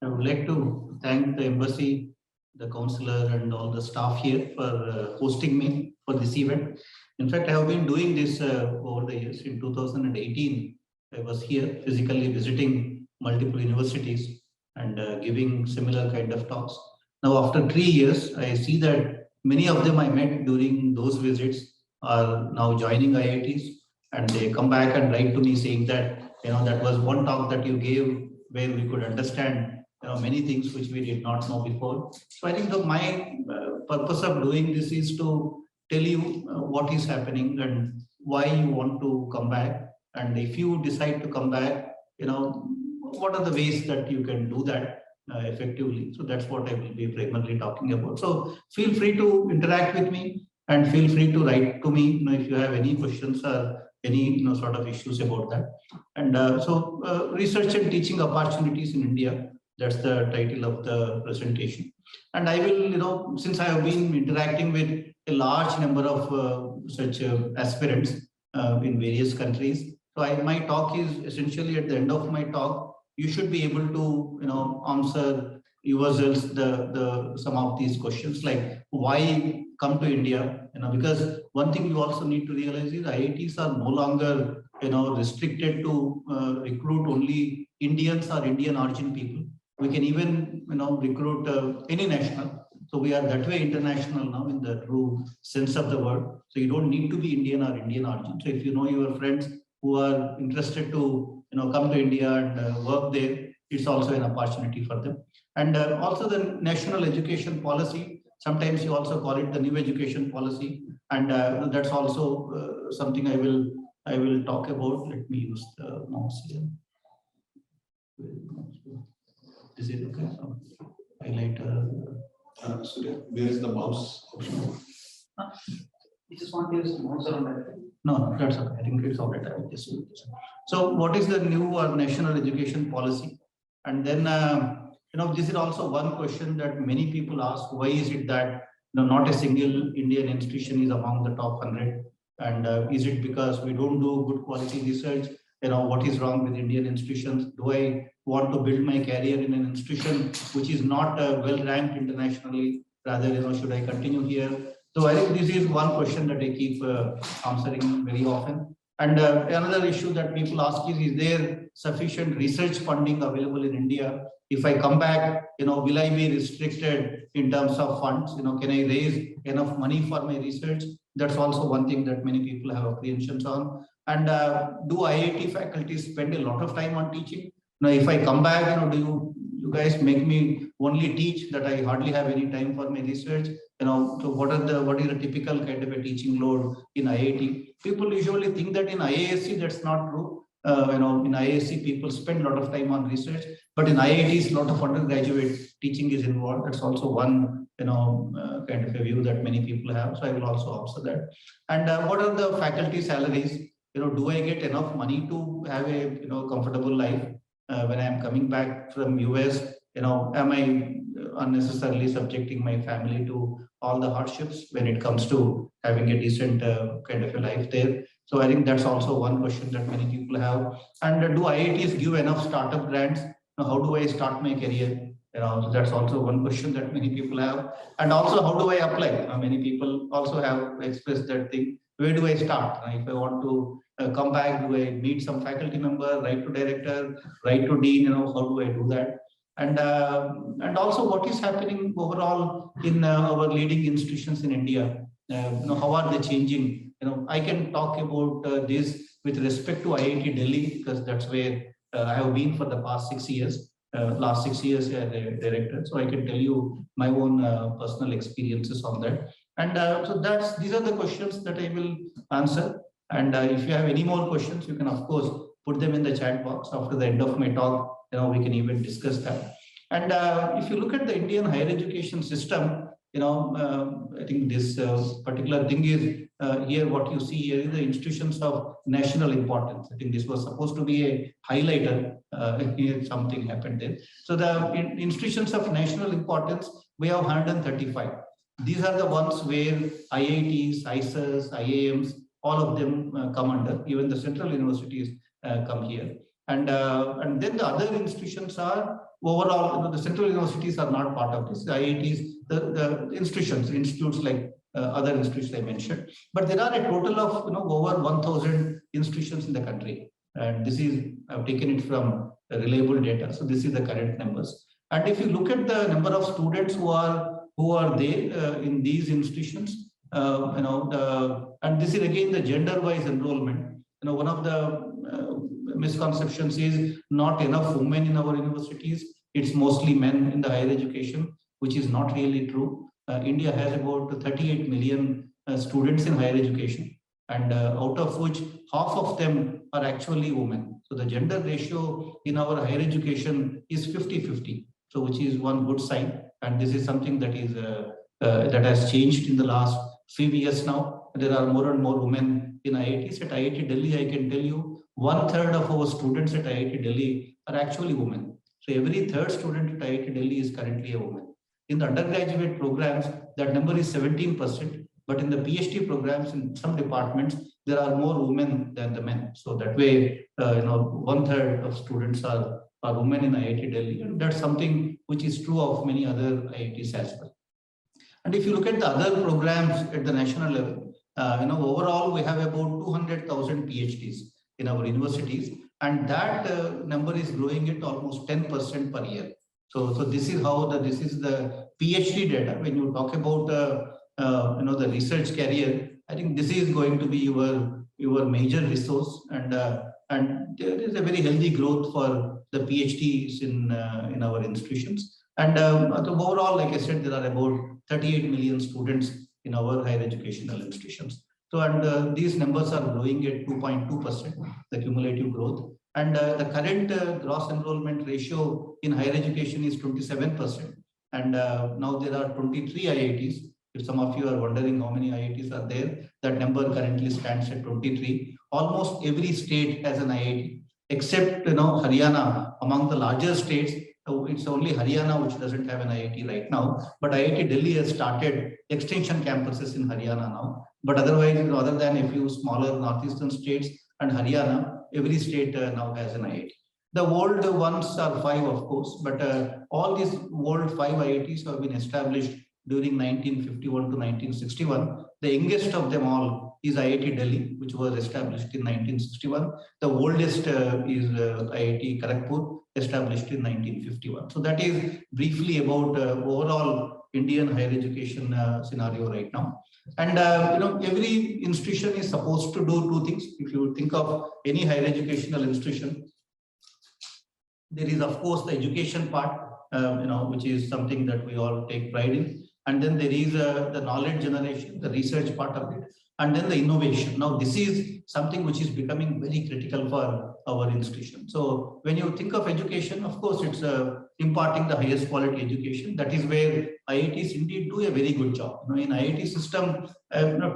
I would like to thank the embassy, the consular, and all the staff here for hosting me for this event. In fact, I have been doing this over the years. In 2018, I was here physically visiting multiple universities and giving similar kind of talks. Now, after 3 years, I see that many of them I met during those visits are now joining IITs, and they come back and write to me saying that, that was one talk that you gave where we could understand many things which we did not know before. So I think my purpose of doing this is to tell you what is happening and why you want to come back. And if you decide to come back, what are the ways that you can do that effectively. So that's what I will be primarily talking about. So feel free to interact with me and feel free to write to me if you have any questions or any sort of issues about that. And research and teaching opportunities in India. That's the title of the presentation. And I will, since I have been interacting with a large number of such aspirants in various countries, so my talk is essentially at the end of my talk, you should be able to, answer yourselves some of these questions, like why come to India, because one thing you also need to realize is IITs are no longer, restricted to recruit only Indians or Indian origin people. We can even, recruit any national. So we are that way international now in the true sense of the word. So you don't need to be Indian or Indian origin. So if you know your friends who are interested to, come to India and work there, it's also an opportunity for them. And also the national education policy. Sometimes you also call it the new education policy, and that's also something I will talk about. Let me use the mouse here. Is it okay? Highlighter. Surya, where is the mouse option? You just want to use the mouse around that? No, that's okay. I think it's all right. I will just use this. So, what is the new or national education policy? And then, this is also one question that many people ask: why is it that not a single Indian institution is among the top 100? And is it because we don't do good quality research? What is wrong with Indian institutions? Do I want to build my career in an institution which is not well ranked internationally? Rather, should I continue here? So I think this is one question that I keep answering very often. And another issue that people ask is there sufficient research funding available in India? If I come back, will I be restricted in terms of funds? Can I raise enough money for my research? That's also one thing that many people have apprehensions on. And do IIT faculty spend a lot of time on teaching? Now, if I come back, do you guys make me only teach, that I hardly have any time for my research? So what is the typical kind of a teaching load in IIT? People usually think that in IISc that's not true. In IISc people spend a lot of time on research, but in IITs a lot of undergraduate teaching is involved. That's also one kind of a view that many people have. So I will also answer that. And what are the faculty salaries? Do I get enough money to have a comfortable life when I am coming back from US? Am I unnecessarily subjecting my family to all the hardships when it comes to having a decent kind of a life there? So I think that's also one question that many people have. And do IITs give enough startup grants? How do I start my career? So that's also one question that many people have. And also, how do I apply? Many people also have expressed that thing. Where do I start? If I want to come back, do I meet some faculty member, write to director, write to dean? How do I do that? And also, what is happening overall in our leading institutions in India? How are they changing? I can talk about this with respect to IIT Delhi, because that's where I have been for the past 6 years. Last 6 years as a director, so I can tell you my own personal experiences on that. And so these are the questions that I will answer. And if you have any more questions, you can of course put them in the chat box. After the end of my talk, we can even discuss that. And if you look at the Indian higher education system, I think this particular thing is here. What you see here is the institutions of national importance. I think this was supposed to be a highlighter. Here something happened there. So the institutions of national importance, we have 135. These are the ones where IITs, IISs, IIMs, all of them come under. Even the central universities come here. And then the other institutions are overall, the central universities are not part of this. The IITs, the institutes like other institutions I mentioned, but there are a total of over 1,000 institutions in the country. And this is, I've taken it from reliable data. So this is the current numbers. And if you look at the number of students who are there in these institutions, and this is again the gender-wise enrollment. One of the misconceptions is not enough women in our universities. It's mostly men in the higher education, which is not really true. India has about 38 million students in higher education, and out of which half of them are actually women. So the gender ratio in our higher education is 50-50. So which is one good sign, and this is something that is that has changed in the last few years now. There are more and more women in IITs. At IIT Delhi, I can tell you 1/3 of our students at IIT Delhi are actually women. So every third student at IIT Delhi is currently a woman. In the undergraduate programs, that number is 17%, but in the PhD programs in some departments, there are more women than the men. So that way, 1/3 of students are women in IIT Delhi, and that's something which is true of many other IITs as well. And if you look at the other programs at the national level, overall we have about 200,000 PhDs in our universities, and that number is growing at almost 10% per year. So this is how this is the PhD data. When you talk about the research career, I think this is going to be your major resource, and there is a very healthy growth for the PhDs in our institutions. And overall, like I said, there are about 38 million students in our higher educational institutions. So, and these numbers are growing at 2.2%, the cumulative growth. And the current gross enrollment ratio in higher education is 27%. And now there are 23 IITs. If some of you are wondering how many IITs are there, that number currently stands at 23. Almost every state has an IIT, except Haryana. Among the larger states, it's only Haryana which doesn't have an IIT right now. But IIT Delhi has started extension campuses in Haryana now. But otherwise, other than a few smaller northeastern states and Haryana, every state now has an IIT. The old ones are 5, of course, but all these old 5 IITs have been established during 1951 to 1961. The youngest of them all is IIT Delhi, which was established in 1961. The oldest is IIT Kharagpur, established in 1951. So that is briefly about overall Indian higher education scenario right now. And every institution is supposed to do 2 things. If you think of any higher educational institution, there is of course the education part, which is something that we all take pride in. And then there is the knowledge generation, the research part of it, and then the innovation. Now, this is something which is becoming very critical for our institution. So when you think of education, of course, it's imparting the highest quality education. That is where IITs indeed do a very good job. In IIT system,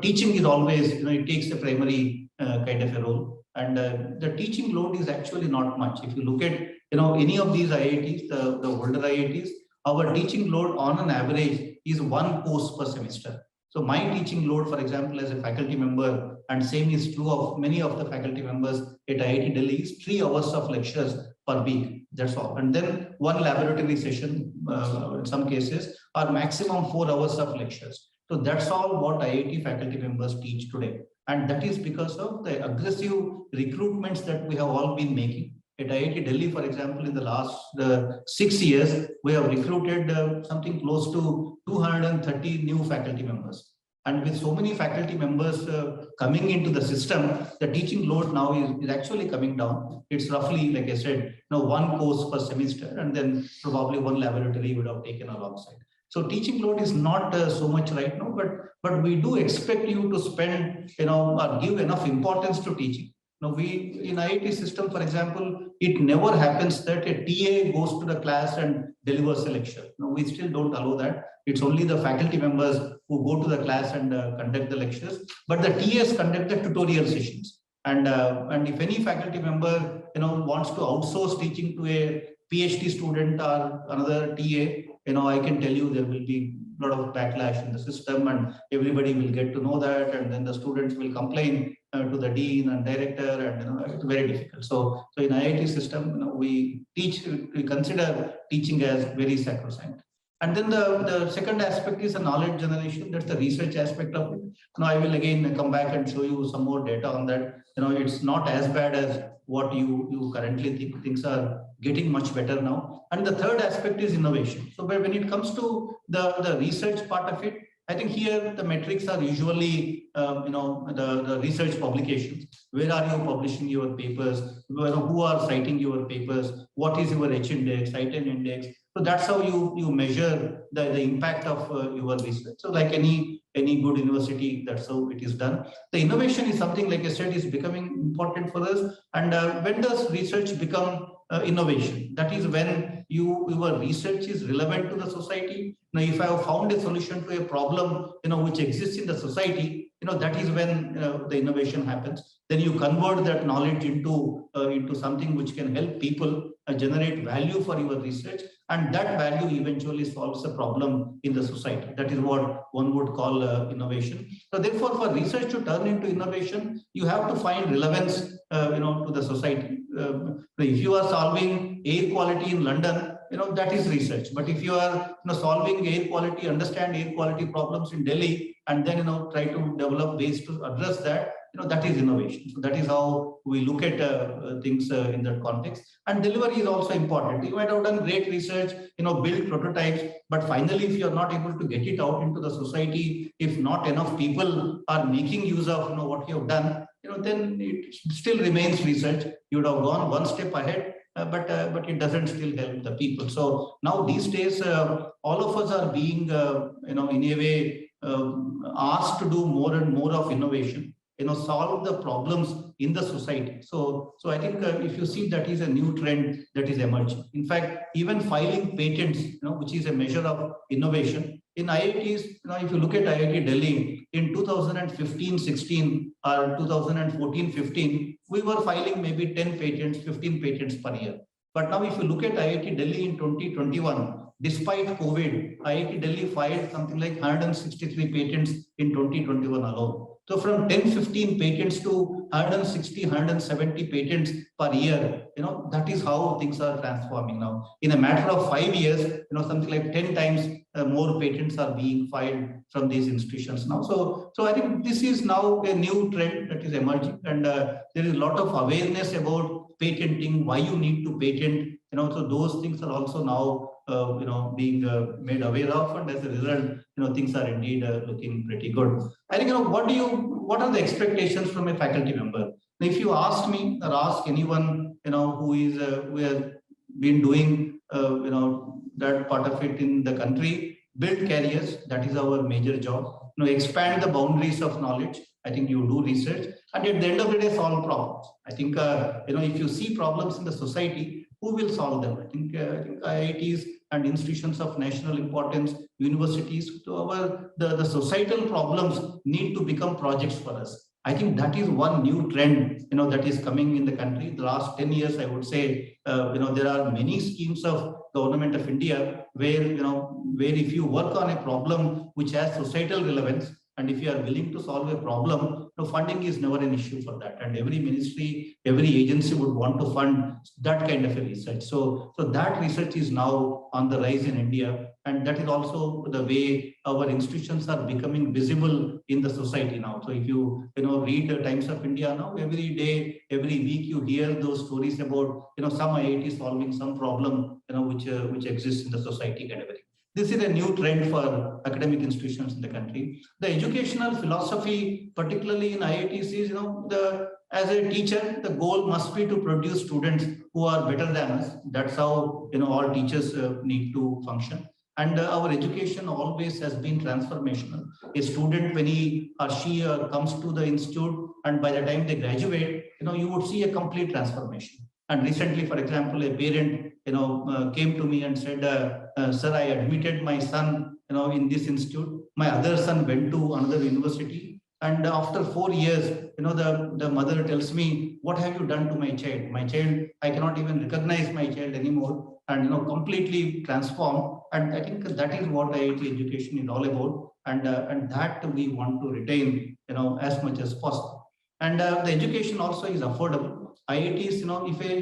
teaching is always, it takes a primary kind of a role. And the teaching load is actually not much. If you look at, any of these IITs, the older IITs, our teaching load on an average is 1 course per semester. So my teaching load, for example, as a faculty member, and same is true of many of the faculty members at IIT Delhi, is 3 hours of lectures per week. That's all. And then 1 laboratory session in some cases, or maximum 4 hours of lectures. So that's all what IIT faculty members teach today. And that is because of the aggressive recruitments that we have all been making. At IIT Delhi, for example, in the last 6 years, we have recruited something close to 230 new faculty members. And with so many faculty members coming into the system, the teaching load now is actually coming down. It's roughly, like I said, 1 course per semester, and then probably 1 laboratory would have taken alongside. So teaching load is not so much right now, but we do expect you to spend, or give enough importance to teaching. Now, we in IIT system, for example, it never happens that a TA goes to the class and delivers a lecture. No, we still don't allow that. It's only the faculty members who go to the class and conduct the lectures. But the TAs conduct the tutorial sessions. And if any faculty member wants to outsource teaching to a PhD student or another TA, I can tell you there will be a lot of backlash in the system, and everybody will get to know that, and then the students will complain. to the dean and director, and it's very difficult. So in IIT system, we consider teaching as very sacrosanct. And then the second aspect is the knowledge generation. That's the research aspect of it. Now I will again come back and show you some more data on that. It's not as bad as what you currently think. Things are getting much better now. And the third aspect is innovation. So when it comes to the research part of it, I think here the metrics are usually, the research publications. Where are you publishing your papers? Who are citing your papers? What is your H index, I10 index? So that's how you measure the impact of your research. So like any good university, that's how it is done. The innovation is something, like I said, is becoming important for us. And when does research become innovation? That is when your research is relevant to the society. Now, if I have found a solution to a problem, which exists in the society, that is when the innovation happens. Then you convert that knowledge into something which can help people generate value for your research, and that value eventually solves a problem in the society. That is what one would call innovation. So therefore, for research to turn into innovation, you have to find relevance to the society. If you are solving air quality in London, that is research. But if you are solving air quality, understand air quality problems in Delhi, and then try to develop ways to address that, that is innovation. So that is how we look at things in that context. And delivery is also important. You might have done great research, build prototypes, but finally, if you are not able to get it out into the society, if not enough people are making use of what you have done, then it still remains research. You would have gone one step ahead, but it doesn't still help the people. So now these days, all of us are being, in a way, asked to do more and more of innovation. Solve the problems in the society. So I think if you see, that is a new trend that is emerging. In fact, even filing patents, which is a measure of innovation in IITs. If you look at IIT Delhi in 2015-16 or 2014-15, we were filing maybe 10 patents, 15 patents per year. But now, if you look at IIT Delhi in 2021, despite COVID, IIT Delhi filed something like 163 patents in 2021 alone. So from 10-15 patents to 160, 170 patents per year, that is how things are transforming now. In a matter of 5 years, something like 10 times more patents are being filed from these institutions now. So I think this is now a new trend that is emerging, and there is a lot of awareness about patenting, why you need to patent. So those things are also now being made aware of, and as a result, things are indeed looking pretty good. I think what are the expectations from a faculty member? If you ask me or ask anyone who has been doing that part of it in the country, build careers. That is our major job. Expand the boundaries of knowledge. I think you do research, and at the end of the day, solve problems. I think if you see problems in the society, who will solve them? I think IITs and institutions of national importance, universities, the societal problems need to become projects for us. I think that is one new trend that is coming in the country. The last 10 years, I would say, there are many schemes of government of India where if you work on a problem which has societal relevance, and if you are willing to solve a problem, funding is never an issue for that. And every ministry, every agency would want to fund that kind of a research. So that research is now on the rise in India. And that is also the way our institutions are becoming visible in the society now. So if you read the Times of India now, every day, every week, you hear those stories about some IIT solving some problem which exists in the society kind of a thing. This is a new trend for academic institutions in the country. The educational philosophy, particularly in IITs, is as a teacher, the goal must be to produce students who are better than us. That's how all teachers need to function. And our education always has been transformational. A student, when he or she comes to the institute, and by the time they graduate, you would see a complete transformation. And recently, for example, a parent came to me and said, "Sir, I admitted my son in this institute. My other son went to another university, and after 4 years, the mother tells me, 'What have you done to my child? My child, I cannot even recognize my child anymore,' and completely transformed." And I think that is what IIT education is all about, and that we want to retain as much as possible. And the education also is affordable. IITs,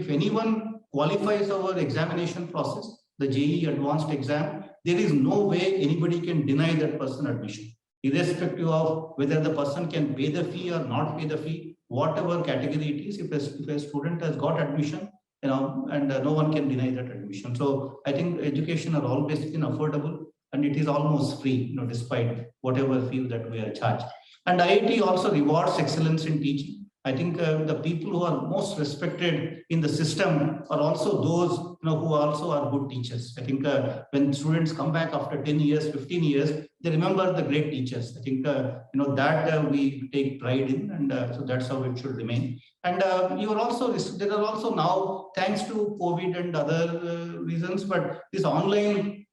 if anyone qualifies our examination process, the JEE advanced exam, there is no way anybody can deny that person admission, irrespective of whether the person can pay the fee or not pay the fee, whatever category it is. If a student has got admission, and no one can deny that admission. So I think education are always been affordable, and it is almost free, despite whatever fee that we are charged. And IIT also rewards excellence in teaching. I think the people who are most respected in the system are also those who also are good teachers. I think when students come back after 10 years, 15 years, they remember the great teachers. I think that we take pride in, and so that's how it should remain. And there are also now, thanks to COVID and other reasons, but this online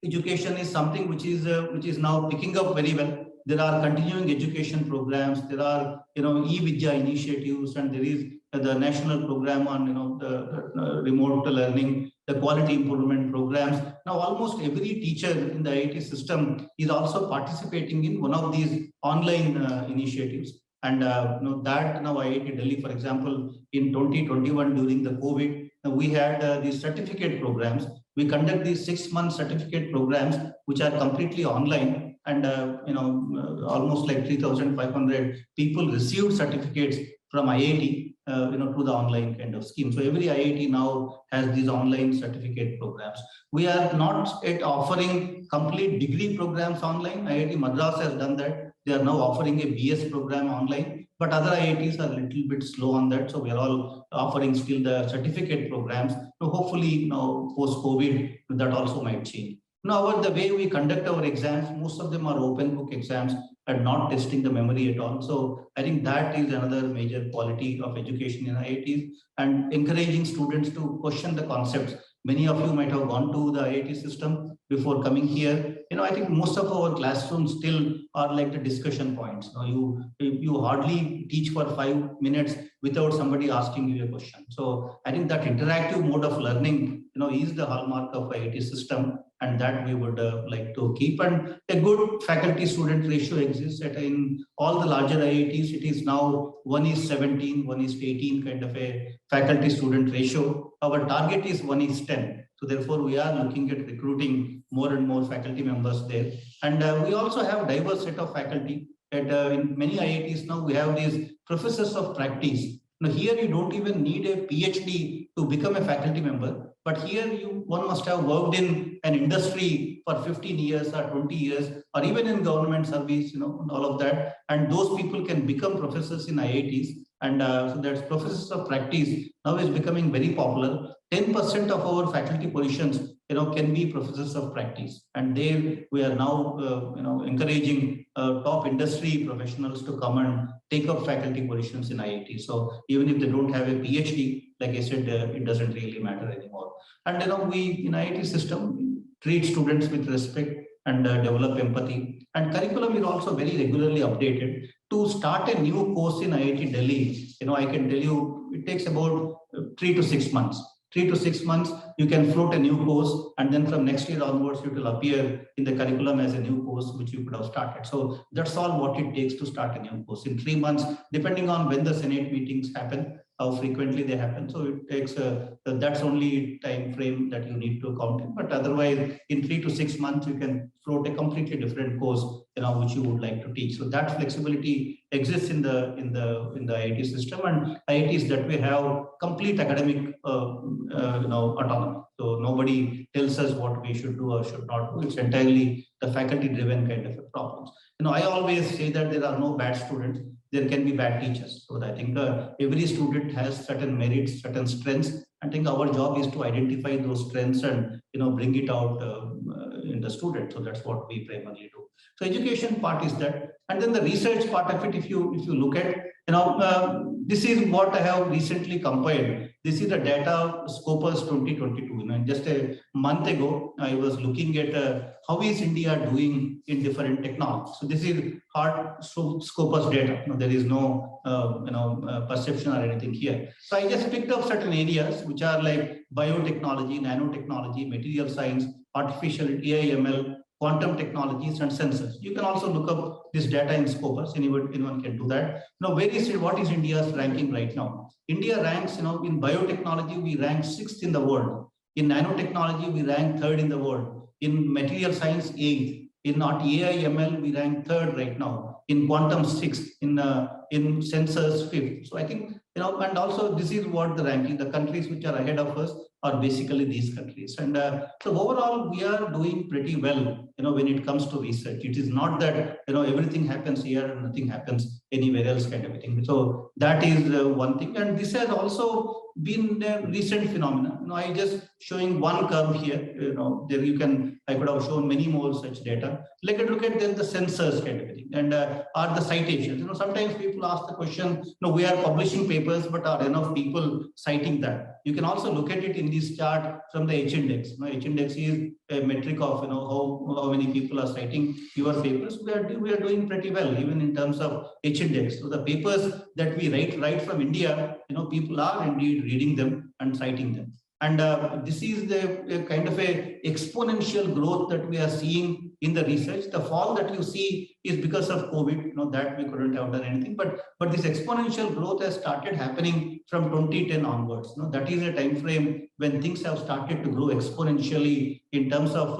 education is something which is now picking up very well. There are continuing education programs. There are e-Vidya initiatives, and there is the national program on the remote learning, the quality improvement programs. Now almost every teacher in the IIT system is also participating in one of these online initiatives. And that now IIT Delhi, for example, in 2021 during the COVID, we had these certificate programs. We conduct these 6-month certificate programs, which are completely online. And almost like 3,500 people received certificates from IIT through the online kind of scheme. So every IIT now has these online certificate programs. We are not yet offering complete degree programs online. IIT Madras has done that. They are now offering a BS program online, but other IITs are a little bit slow on that. So we are all offering still the certificate programs. So hopefully post-COVID, that also might change. Now, the way we conduct our exams, most of them are open book exams and not testing the memory at all. So I think that is another major quality of education in IITs, and encouraging students to question the concepts. Many of you might have gone to the IIT system before coming here. I think most of our classrooms still are like the discussion points. You hardly teach for 5 minutes without somebody asking you a question. So I think that interactive mode of learning, is the hallmark of IIT system, and that we would like to keep. And a good faculty-student ratio exists in all the larger IITs. It is now 1:17, 1:18 kind of a faculty-student ratio. Our target is 1:10. So therefore, we are looking at recruiting more and more faculty members there. And we also have diverse set of faculty. In many IITs now, we have these professors of practice. Now here you don't even need a PhD to become a faculty member. But here one must have worked in an industry for 15 years or 20 years, or even in government service, and all of that. And those people can become professors in IITs. And so that's professors of practice now is becoming very popular. 10% of our faculty positions, can be professors of practice. And we are now, encouraging top industry professionals to come and take up faculty positions in IIT. So even if they don't have a PhD, like I said, it doesn't really matter anymore. And we in IIT system treat students with respect and develop empathy. And curriculum is also very regularly updated. To start a new course in IIT Delhi, I can tell you it takes about 3 to 6 months. 3 to 6 months, you can float a new course, and then from next year onwards, it will appear in the curriculum as a new course, which you could have started. So that's all what it takes to start a new course. In 3 months, depending on when the Senate meetings happen, how frequently they happen. So it takes that's only time frame that you need to count in. But otherwise, in 3 to 6 months, you can float a completely different course, which you would like to teach. So that flexibility exists in the IIT system, and IITs that we have complete academic autonomy. So nobody tells us what we should do or should not do. It's entirely the faculty-driven kind of a problems. I always say that there are no bad students. There can be bad teachers. So I think every student has certain merits, certain strengths. I think our job is to identify those strengths and bring it out in the student. So that's what we primarily do. So education part is that, and then the research part of it. If you look at this is what I have recently compiled. This is the data Scopus 2022. Just a month ago, I was looking at how is India doing in different technologies. So this is hard Scopus data. There is no perception or anything here. So I just picked up certain areas which are like biotechnology, nanotechnology, material science, artificial AI, ML, quantum technologies and sensors. You can also look up this data in Scopus. Anyone can do that. Now, what is India's ranking right now? India ranks, in biotechnology, we rank 6th in the world. In nanotechnology, we rank 3rd in the world. In material science, 8th. In AI ML, we rank 3rd right now. In quantum, 6th. In sensors, 5th. So I think, and also this is what the ranking, the countries which are ahead of us are basically these countries. And so overall, we are doing pretty well, when it comes to research. It is not that, everything happens here and nothing happens anywhere else kind of a thing. So that is one thing. And this has also been a recent phenomenon. I just showing one curve here, there I could have shown many more such data. Look at then the sensors kind of a thing, and are the citations. Sometimes people ask the question, we are publishing papers, but are enough people citing that? You can also look at it in this chart from the H index. H index is a metric of how many people are citing your papers. We are doing pretty well, even in terms of H index. So the papers that we write from India, people are indeed reading them and citing them. And this is the kind of a exponential growth that we are seeing in the research. The fall that you see is because of COVID, that we couldn't have done anything. But this exponential growth has started happening from 2010 onwards. That is a time frame when things have started to grow exponentially in terms of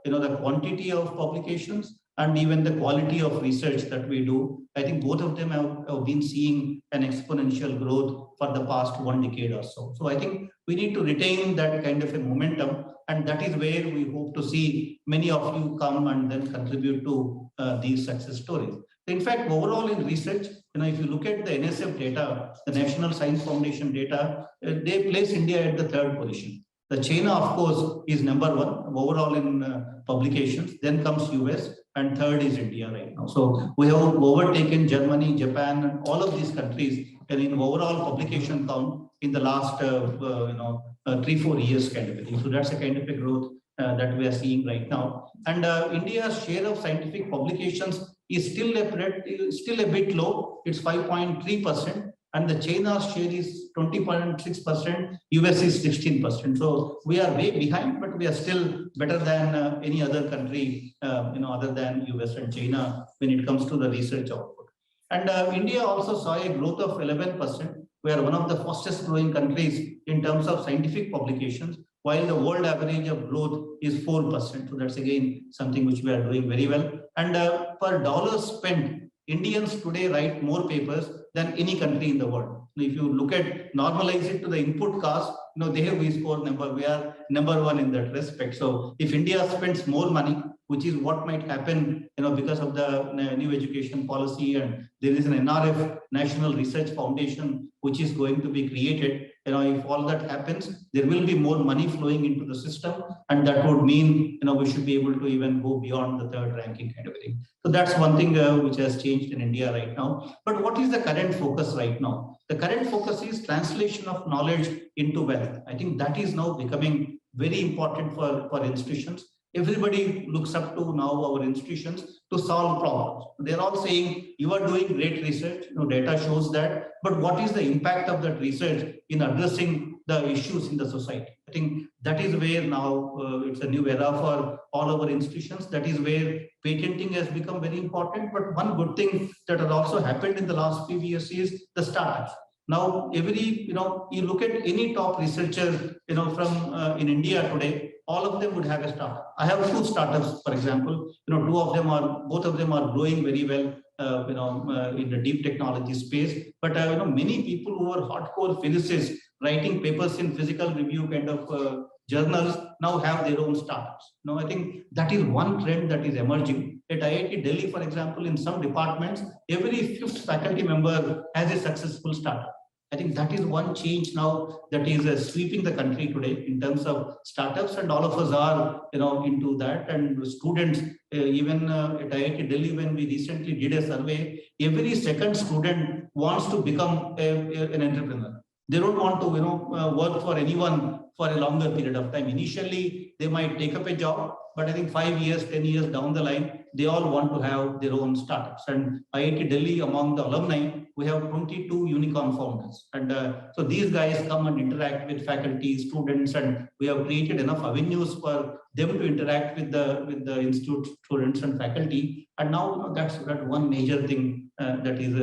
the quantity of publications and even the quality of research that we do. I think both of them have been seeing an exponential growth for the past 1 decade or so. So I think we need to retain that kind of a momentum, and that is where we hope to see many of you come and then contribute to these success stories. In fact, overall in research, if you look at the NSF data, the National Science Foundation data, they place India at the 3rd position. The China, of course, is number 1 overall in publications. Then comes US, and 3rd is India right now. So we have overtaken Germany, Japan, and all of these countries in overall publication count in the last 3-4 years kind of a thing. So that's a kind of a growth that we are seeing right now. And India's share of scientific publications is still a bit low. It's 5.3%. And the China's share is 20.6%, US is 16%. So we are way behind, but we are still better than any other country, other than US and China when it comes to the research output. And India also saw a growth of 11%. We are one of the fastest growing countries in terms of scientific publications, while the world average of growth is 4%. So that's again something which we are doing very well. And per dollar spent, Indians today write more papers than any country in the world. If you look at, normalize it to the input cost, there we score we are number 1 in that respect. So if India spends more money, which is what might happen, because of the new education policy, and there is an NRF, National Research Foundation, which is going to be created. If all that happens, there will be more money flowing into the system, and that would mean, we should be able to even go beyond the 3rd ranking kind of thing. So that's one thing which has changed in India right now. But what is the current focus right now? The current focus is translation of knowledge into wealth. I think that is now becoming very important for institutions. Everybody looks up to now our institutions to solve problems. They're all saying, you are doing great research, data shows that, but what is the impact of that research in addressing the issues in the society? I think that is where now it's a new era for all our institutions. That is where patenting has become very important. But one good thing that has also happened in the last few years is the startups. Now, you look at any top researcher, from in India today, all of them would have a startup. I have 2 startups, for example. Both of them are growing very well, in the deep technology space. But many people who are hardcore physicists writing papers in physical review kind of journals now have their own startups. Now, I think that is one trend that is emerging. At IIT Delhi, for example, in some departments, every 5th faculty member has a successful startup. I think that is one change now that is sweeping the country today in terms of startups, and all of us are into that. And students, even at IIT Delhi, when we recently did a survey, every 2nd student wants to become an entrepreneur. They don't want to work for anyone for a longer period of time. Initially, they might take up a job, but I think 5 years, 10 years down the line, they all want to have their own startups. And IIT Delhi, among the alumni, we have 22 unicorn founders. And so these guys come and interact with faculty, students, and we have created enough avenues for them to interact with the institute students and faculty. And now that's one major thing that is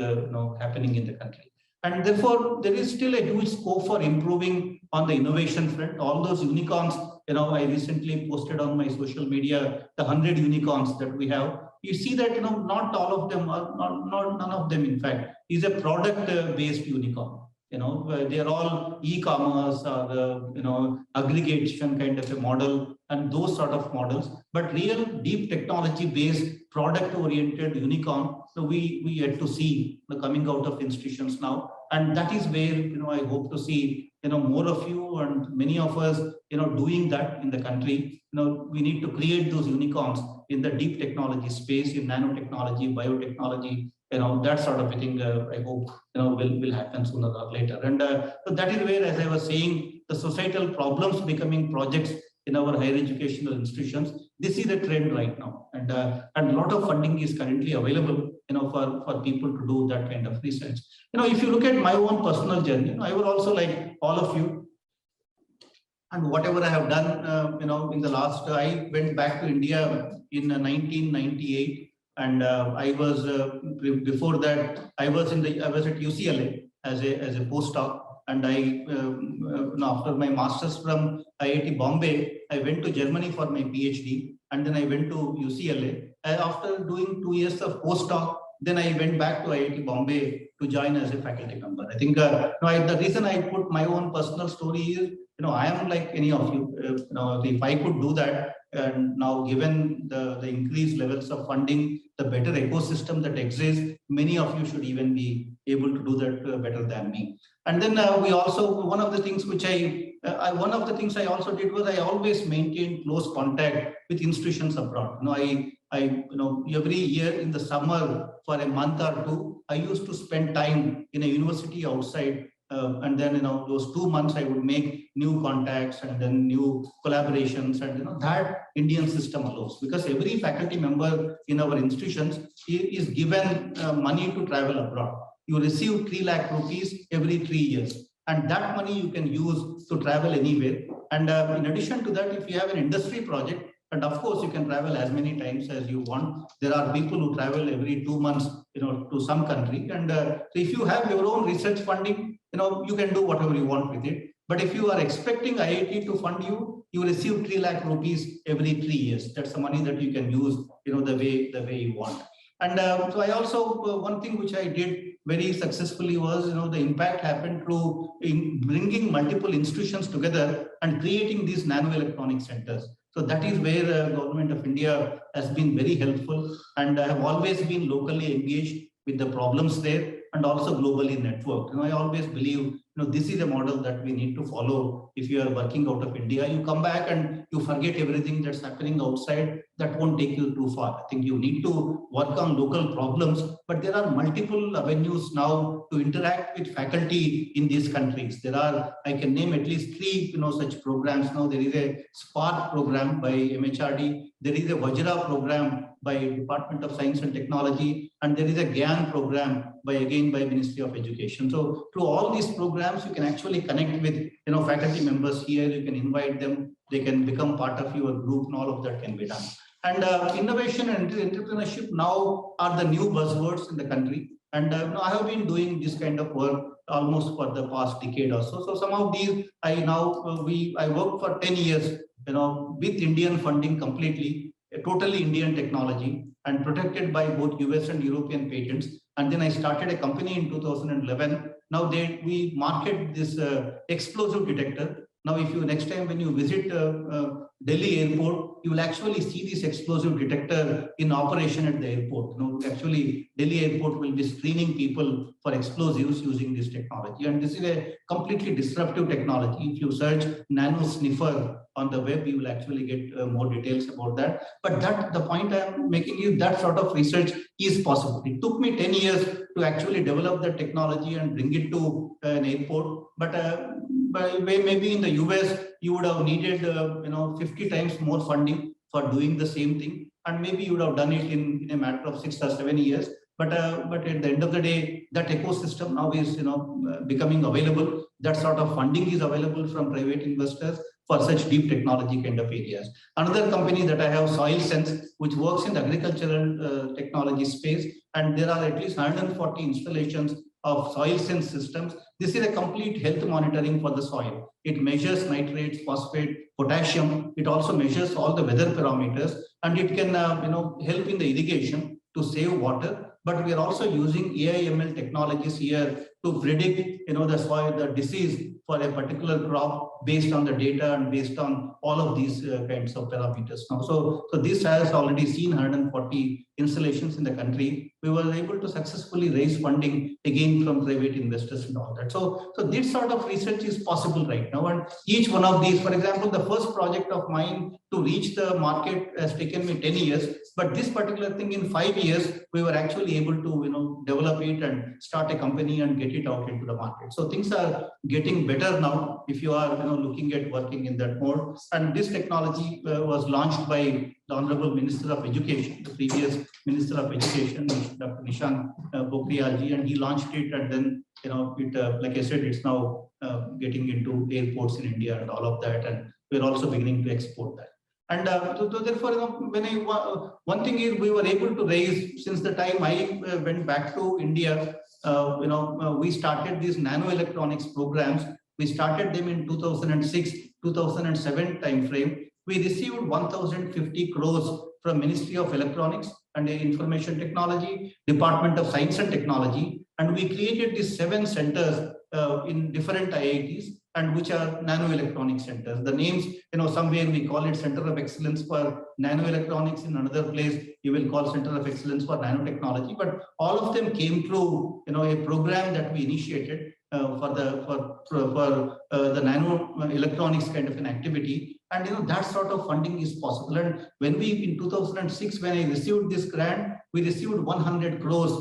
happening in the country. And therefore, there is still a huge scope for improving on the innovation front. All those unicorns, I recently posted on my social media the 100 unicorns that we have. You see that not all of them are none of them, in fact, is a product-based unicorn. They are all e-commerce or aggregation kind of a model and those sort of models. But real deep technology-based product-oriented unicorn, so we yet to see the coming out of institutions now, and that is where I hope to see more of you and many of us doing that in the country. We need to create those unicorns in the deep technology space, in nanotechnology, biotechnology, that sort of thing. I hope will happen sooner or later. And so that is where, as I was saying, the societal problems becoming projects in our higher educational institutions. This is a trend right now, and a lot of funding is currently available for people to do that kind of research. If you look at my own personal journey, I would also, like all of you, and whatever I have done, in the last, I went back to India in 1998, and I was before that I was at U.C.L.A. as a postdoc, and I after my masters from IIT Bombay, I went to Germany for my PhD, and then I went to U.C.L.A. After doing 2 years of postdoc, then I went back to IIT Bombay to join as a faculty member. I think the reason I put my own personal story is, I am like any of you. If I could do that, and now given the increased levels of funding, the better ecosystem that exists, many of you should even be able to do that better than me. And then we also, one of the things I also did was I always maintained close contact with institutions abroad. I every year in the summer for a month or two, I used to spend time in a university outside. And then those 2 months I would make new contacts and then new collaborations, and that Indian system allows, because every faculty member in our institutions is given money to travel abroad. You receive 3 lakh rupees every 3 years, and that money you can use to travel anywhere. And in addition to that, if you have an industry project, and of course you can travel as many times as you want. There are people who travel every 2 months, to some country. And so if you have your own research funding, you can do whatever you want with it. But if you are expecting IIT to fund you, you receive 3 lakh rupees every 3 years. That's the money that you can use, the way you want. And so I also, one thing which I did very successfully was, the impact happened through bringing multiple institutions together and creating these nanoelectronic centers. So that is where the government of India has been very helpful, and I have always been locally engaged with the problems there and also globally networked. I always believe, this is a model that we need to follow. If you are working out of India, you come back and you forget everything that's happening outside. That won't take you too far. I think you need to work on local problems, but there are multiple avenues now to interact with faculty in these countries. I can name at least 3, such programs now. There is a Spark program by MHRD. There is a Vajra program by Department of Science and Technology, and there is a GYAN program by Ministry of Education. So through all these programs, you can actually connect with faculty members here. You can invite them. They can become part of your group, and all of that can be done. And innovation and entrepreneurship now are the new buzzwords in the country. And I have been doing this kind of work almost for the past decade or so. So some of these, I worked for 10 years, with Indian funding completely, totally Indian technology, and protected by both US and European patents. And then I started a company in 2011. Now we market this explosive detector. Now, if you next time when you visit Delhi airport, you will actually see this explosive detector in operation at the airport. Actually, Delhi airport will be screening people for explosives using this technology. And this is a completely disruptive technology. If you search nano sniffer on the web, you will actually get more details about that. But the point I'm making is that sort of research is possible. It took me 10 years to actually develop the technology and bring it to an airport. But maybe in the US, you would have needed 50 times more funding for doing the same thing, and maybe you would have done it in a matter of 6 or 7 years. But at the end of the day, that ecosystem now is becoming available. That sort of funding is available from private investors for such deep technology kind of areas. Another company that I have, Soil Sense, which works in the agricultural technology space, and there are at least 140 installations of soil sense systems. This is a complete health monitoring for the soil. It measures nitrates, phosphate, potassium. It also measures all the weather parameters, and it can help in the irrigation to save water. But we are also using AI/ML technologies here to predict the soil, the disease for a particular crop based on the data and based on all of these kinds of parameters now. So this has already seen 140 installations in the country. We were able to successfully raise funding again from private investors and all that. So this sort of research is possible right now. And each one of these, for example, the first project of mine to reach the market has taken me 10 years. But this particular thing in 5 years, we were actually able to develop it and start a company and get it out into the market. So things are getting better now if you are looking at working in that mode. And this technology was launched by the Honorable Minister of Education, the previous Minister of Education, Dr. Nishan Pokhriyalji, and he launched it. And then like I said, it's now getting into airports in India and all of that. And we're also beginning to export that. And so therefore, one thing is we were able to raise, since the time I went back to India, we started these nanoelectronics programs. We started them in 2006, 2007 timeframe. We received 1,050 crores from Ministry of Electronics and Information Technology, Department of Science and Technology, and we created these 7 centers in different IITs, and which are nanoelectronic centers. The names, somewhere we call it Center of Excellence for Nanoelectronics. In another place, you will call Center of Excellence for Nanotechnology. But all of them came through, a program that we initiated for the nanoelectronics kind of an activity. And that sort of funding is possible. And when in 2006, when I received this grant, we received 100 crores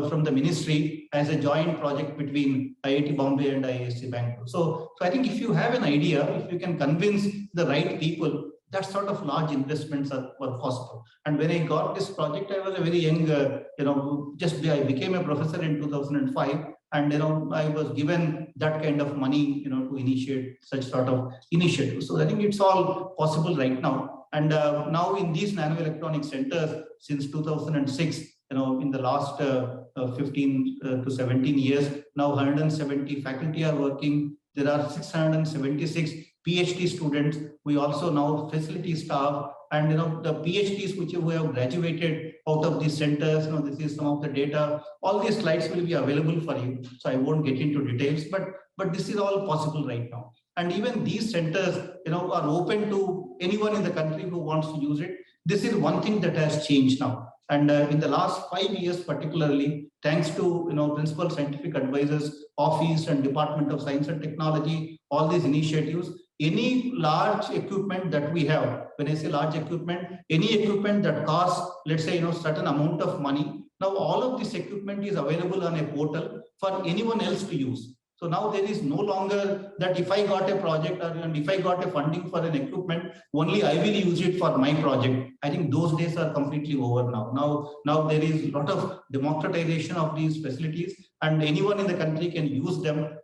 from the ministry as a joint project between IIT Bombay and IISc Bangalore. So I think if you have an idea, if you can convince the right people, that sort of large investments were possible. And when I got this project, I was a very young, I became a professor in 2005. And I was given that kind of money, to initiate such sort of initiatives. So I think it's all possible right now. And now in these nanoelectronic centers, since 2006, in the last 15 to 17 years, now 170 faculty are working. There are 676 PhD students. We also now facility staff, and the PhDs which we have graduated out of these centers. This is some of the data. All these slides will be available for you, so I won't get into details. But this is all possible right now. And even these centers, are open to anyone in the country who wants to use it. This is one thing that has changed now. And in the last 5 years, particularly, thanks to Principal Scientific Advisors Office and Department of Science and Technology, all these initiatives, any large equipment that we have, when I say large equipment, any equipment that costs, let's say, certain amount of money, now all of this equipment is available on a portal for anyone else to use. So now there is no longer that if I got a project and if I got a funding for an equipment, only I will use it for my project. I think those days are completely over now. Now there is a lot of democratization of these facilities, and anyone in the country can use them.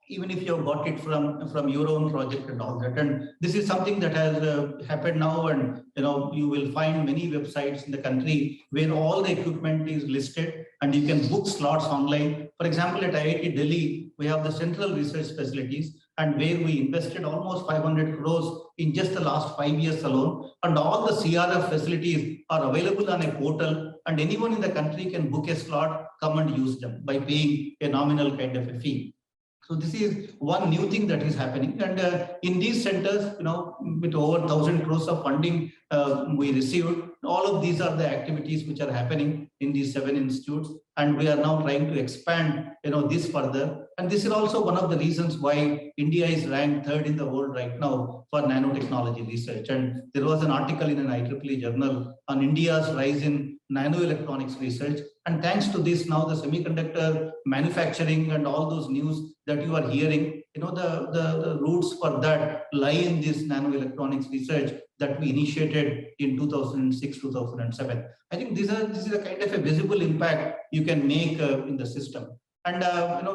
Even if you have got it from your own project and all that. And this is something that has happened now, and you will find many websites in the country where all the equipment is listed and you can book slots online. For example, at IIT Delhi, we have the central research facilities, and where we invested almost 500 crores in just the last 5 years alone. And all the CRF facilities are available on a portal, and anyone in the country can book a slot, come and use them by paying a nominal kind of a fee. So this is one new thing that is happening. And in these centers, with over 1,000 crores of funding we received, all of these are the activities which are happening in these 7 institutes. And we are now trying to expand, this further. And this is also one of the reasons why India is ranked 3rd in the world right now for nanotechnology research. And there was an article in an IEEE journal on India's rise in nanoelectronics research. And thanks to this, now the semiconductor manufacturing and all those news that you are hearing, the roots for that lie in this nanoelectronics research that we initiated in 2006, 2007. I think this is a kind of a visible impact you can make in the system. And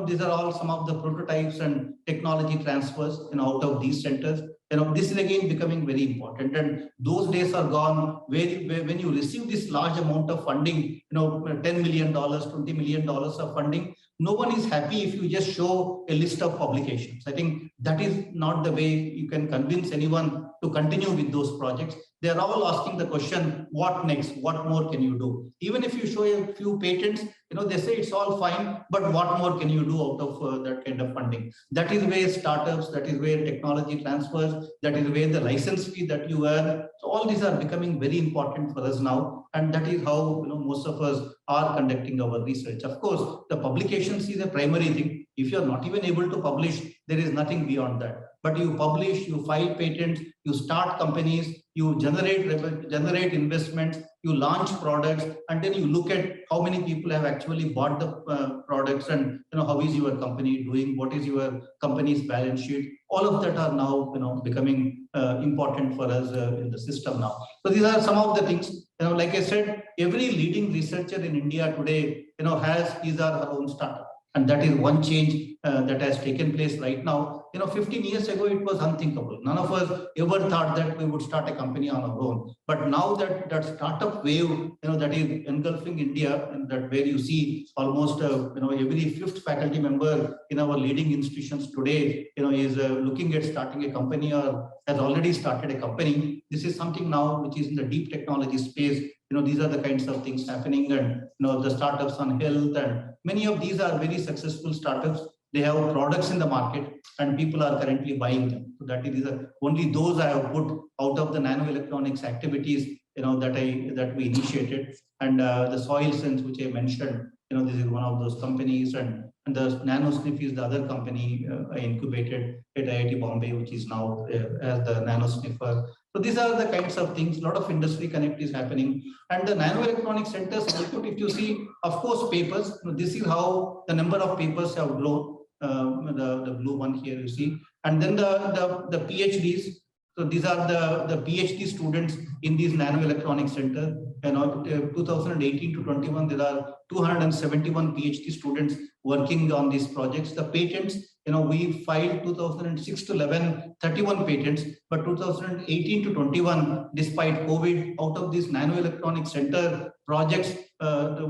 these are all some of the prototypes and technology transfers out of these centers. This is again becoming very important, and those days are gone where when you receive this large amount of funding, $10 million, $20 million of funding, no one is happy if you just show a list of publications. I think that is not the way you can convince anyone to continue with those projects. They are all asking the question, what next? What more can you do? Even if you show a few patents, they say it's all fine, but what more can you do out of that kind of funding? That is where startups, that is where technology transfers, that is where the license fee that you earn. So all these are becoming very important for us now. And that is how most of us are conducting our research. Of course, the publications is a primary thing. If you're not even able to publish, there is nothing beyond that. But you publish, you file patents, you start companies, you generate investments, you launch products, and then you look at how many people have actually bought the products, and how is your company doing, what is your company's balance sheet. All of that are now becoming important for us in the system now. So these are some of the things. Like I said, every leading researcher in India today has his or her own startup. And that is one change that has taken place right now. 15 years ago, it was unthinkable. None of us ever thought that we would start a company on our own. But now that startup wave, that is engulfing India, and that where you see almost, every fifth faculty member in our leading institutions today, is looking at starting a company or has already started a company. This is something now which is in the deep technology space. These are the kinds of things happening, and the startups on health, and many of these are very successful startups. They have products in the market, and people are currently buying them. So that is only those I have put out of the nanoelectronics activities, that we initiated, and the soil sense which I mentioned. This is one of those companies, and the nanosniff is the other company I incubated at IIT Bombay, which is now as the nanosniffer. So these are the kinds of things. A lot of industry connect is happening, and the nanoelectronic centers output. If you see, of course, papers. This is how the number of papers have grown. The blue one here you see, and then the PhDs. So these are the PhD students in these nanoelectronic centers. 2018 to 21, there are 271 PhD students working on these projects. The patents, we filed 2006 to 11, 31 patents, but 2018 to 21, despite COVID, out of these nanoelectronic center projects,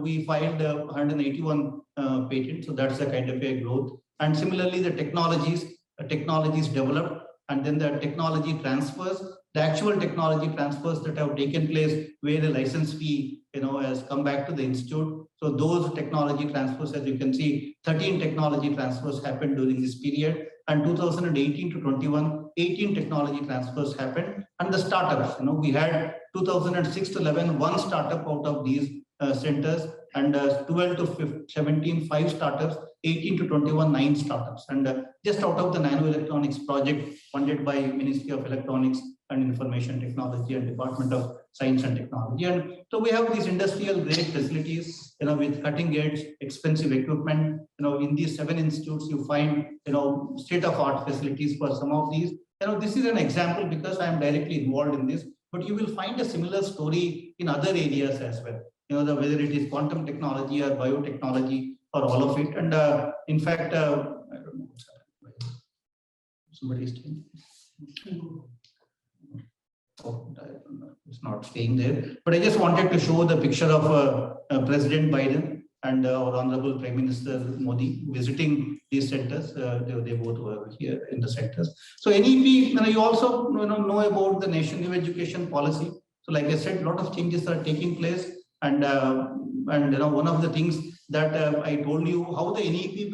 we filed 181 patents. So that's a kind of a growth. And similarly, the technologies developed, and then the technology transfers, the actual technology transfers that have taken place where the license fee, has come back to the institute. So those technology transfers, as you can see, 13 technology transfers happened during this period. And 2018 to 21, 18 technology transfers happened. And the startups, we had 2006 to 11, one startup out of these centers, and 12 to 17, 5 startups, 18 to 21, 9 startups. And just out of the nanoelectronics project funded by Ministry of Electronics and Information Technology and Department of Science and Technology. And so we have these industrial grade facilities, with cutting edge, expensive equipment. In these 7 institutes, you find, state of art facilities for some of these. This is an example because I am directly involved in this, but you will find a similar story in other areas as well. Whether it is quantum technology or biotechnology or all of it. And in fact, I don't know what's happening. Somebody's saying. Oh, it's not staying there. But I just wanted to show the picture of President Biden and our Honorable Prime Minister Modi visiting these centers. They both were here in the centers. So NEP, you also know about the national education policy. So like I said, a lot of changes are taking place. And one of the things that I told you, how the NEP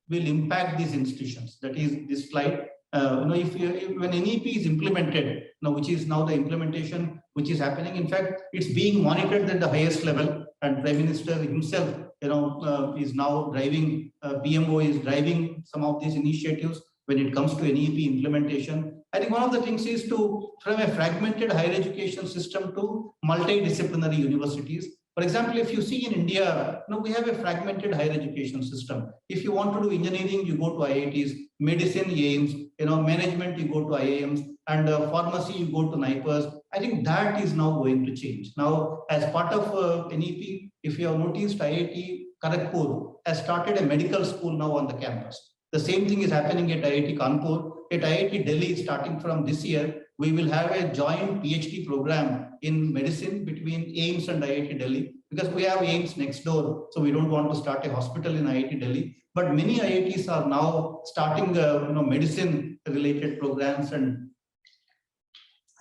will impact these institutions. That is this slide. When NEP is implemented, which is now the implementation which is happening. In fact, it's being monitored at the highest level, and Prime Minister himself, is now driving. PMO is driving some of these initiatives when it comes to NEP implementation. I think one of the things is from a fragmented higher education system to multidisciplinary universities. For example, if you see in India, we have a fragmented higher education system. If you want to do engineering, you go to IITs, medicine, AIIMS, management, you go to IIMs, and pharmacy, you go to NIPERS. I think that is now going to change. Now, as part of NEP, if you have noticed, IIT Kharagpur has started a medical school now on the campus. The same thing is happening at IIT Kanpur. At IIT Delhi, starting from this year, we will have a joint PhD program in medicine between AIIMS and IIT Delhi, because we have AIIMS next door, so we don't want to start a hospital in IIT Delhi. But many IITs are now starting, medicine-related programs and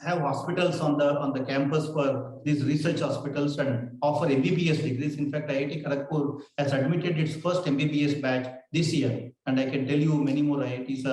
have hospitals on the campus for these research hospitals and offer MBBS degrees. In fact, IIT Kharagpur has admitted its first MBBS batch this year, and I can tell you many more IITs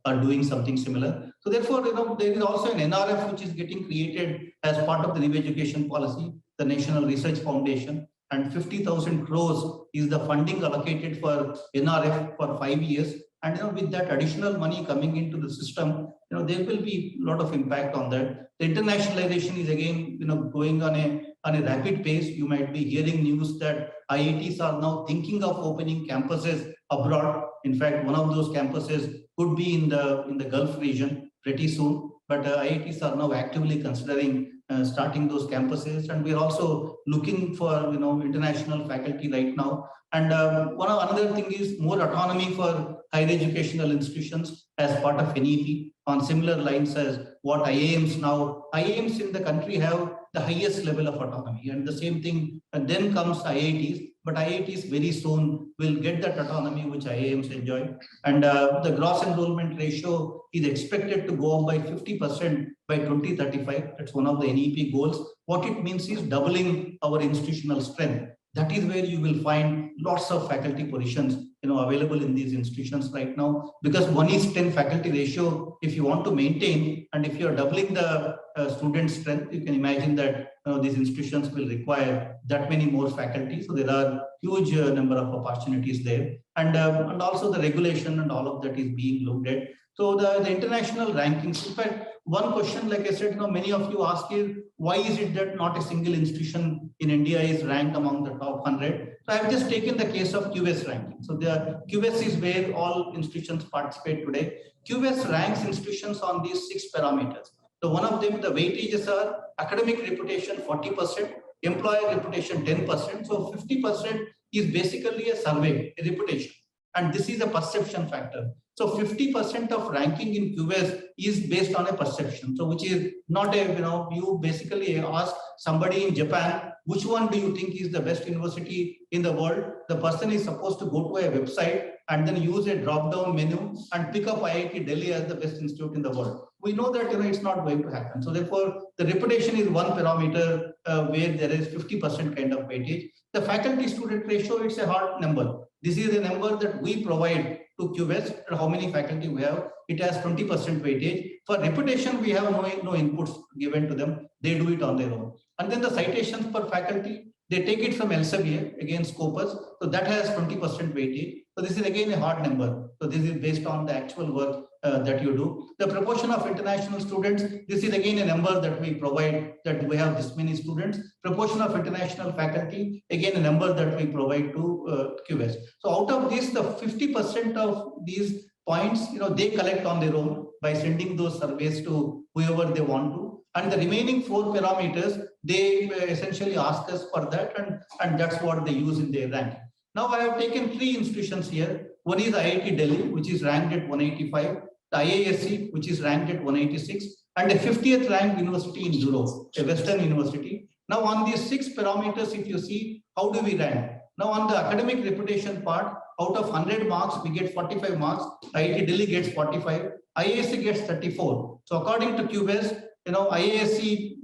are doing something similar. So therefore, there is also an NRF which is getting created as part of the new education policy, the National Research Foundation, and 50,000 crores is the funding allocated for NRF for 5 years. And with that additional money coming into the system, there will be a lot of impact on that. The internationalization is again, going on a rapid pace. You might be hearing news that IITs are now thinking of opening campuses abroad. In fact, one of those campuses could be in the Gulf region pretty soon. But IITs are now actively considering starting those campuses, and we're also looking for international faculty right now. And another thing is more autonomy for higher educational institutions as part of NEP, on similar lines as what IIMs now. IIMs in the country have the highest level of autonomy, and the same thing, and then comes IITs. But IITs very soon will get that autonomy which IIMs enjoy. And the gross enrollment ratio is expected to go up by 50% by 2035. That's one of the NEP goals. What it means is doubling our institutional strength. That is where you will find lots of faculty positions available in these institutions right now, because 1:10 faculty ratio, if you want to maintain, and if you are doubling the student strength, you can imagine that these institutions will require that many more faculty. So there are huge number of opportunities there, and also the regulation and all of that is being looked at. So the international rankings, in fact, one question, like I said, many of you ask is, why is it that not a single institution in India is ranked among the top 100? So I've just taken the case of QS ranking. So the QS is where all institutions participate today. QS ranks institutions on these 6 parameters. So one of them, the weightages are academic reputation 40%, employer reputation 10%. So 50% is basically a survey, a reputation. And this is a perception factor. So 50% of ranking in QS is based on a perception. So which is not a, you basically ask somebody in Japan, which one do you think is the best university in the world? The person is supposed to go to a website and then use a drop-down menu and pick up IIT Delhi as the best institute in the world. We know that it's not going to happen. So therefore, the reputation is one parameter where there is 50% kind of weightage. The faculty-student ratio, it's a hard number. This is a number that we provide to QS, how many faculty we have. It has 20% weightage. For reputation, we have no inputs given to them. They do it on their own. And then the citations per faculty, they take it from Elsevier, again Scopus. So that has 20% weightage. So this is again a hard number. So this is based on the actual work that you do. The proportion of international students, this is again a number that we provide, that we have this many students. Proportion of international faculty, again a number that we provide to QS. So out of this, the 50% of these points, they collect on their own by sending those surveys to whoever they want to. And the remaining 4 parameters, they essentially ask us for that, and that's what they use in their ranking. Now I have taken 3 institutions here. One is IIT Delhi, which is ranked at 185, the IISc, which is ranked at 186, and a 50th ranked university in Europe, a Western university. Now on these 6 parameters, if you see, how do we rank? Now on the academic reputation part, out of 100 marks, we get 45 marks. IIT Delhi gets 45, IISc gets 34. So according to QS, IISc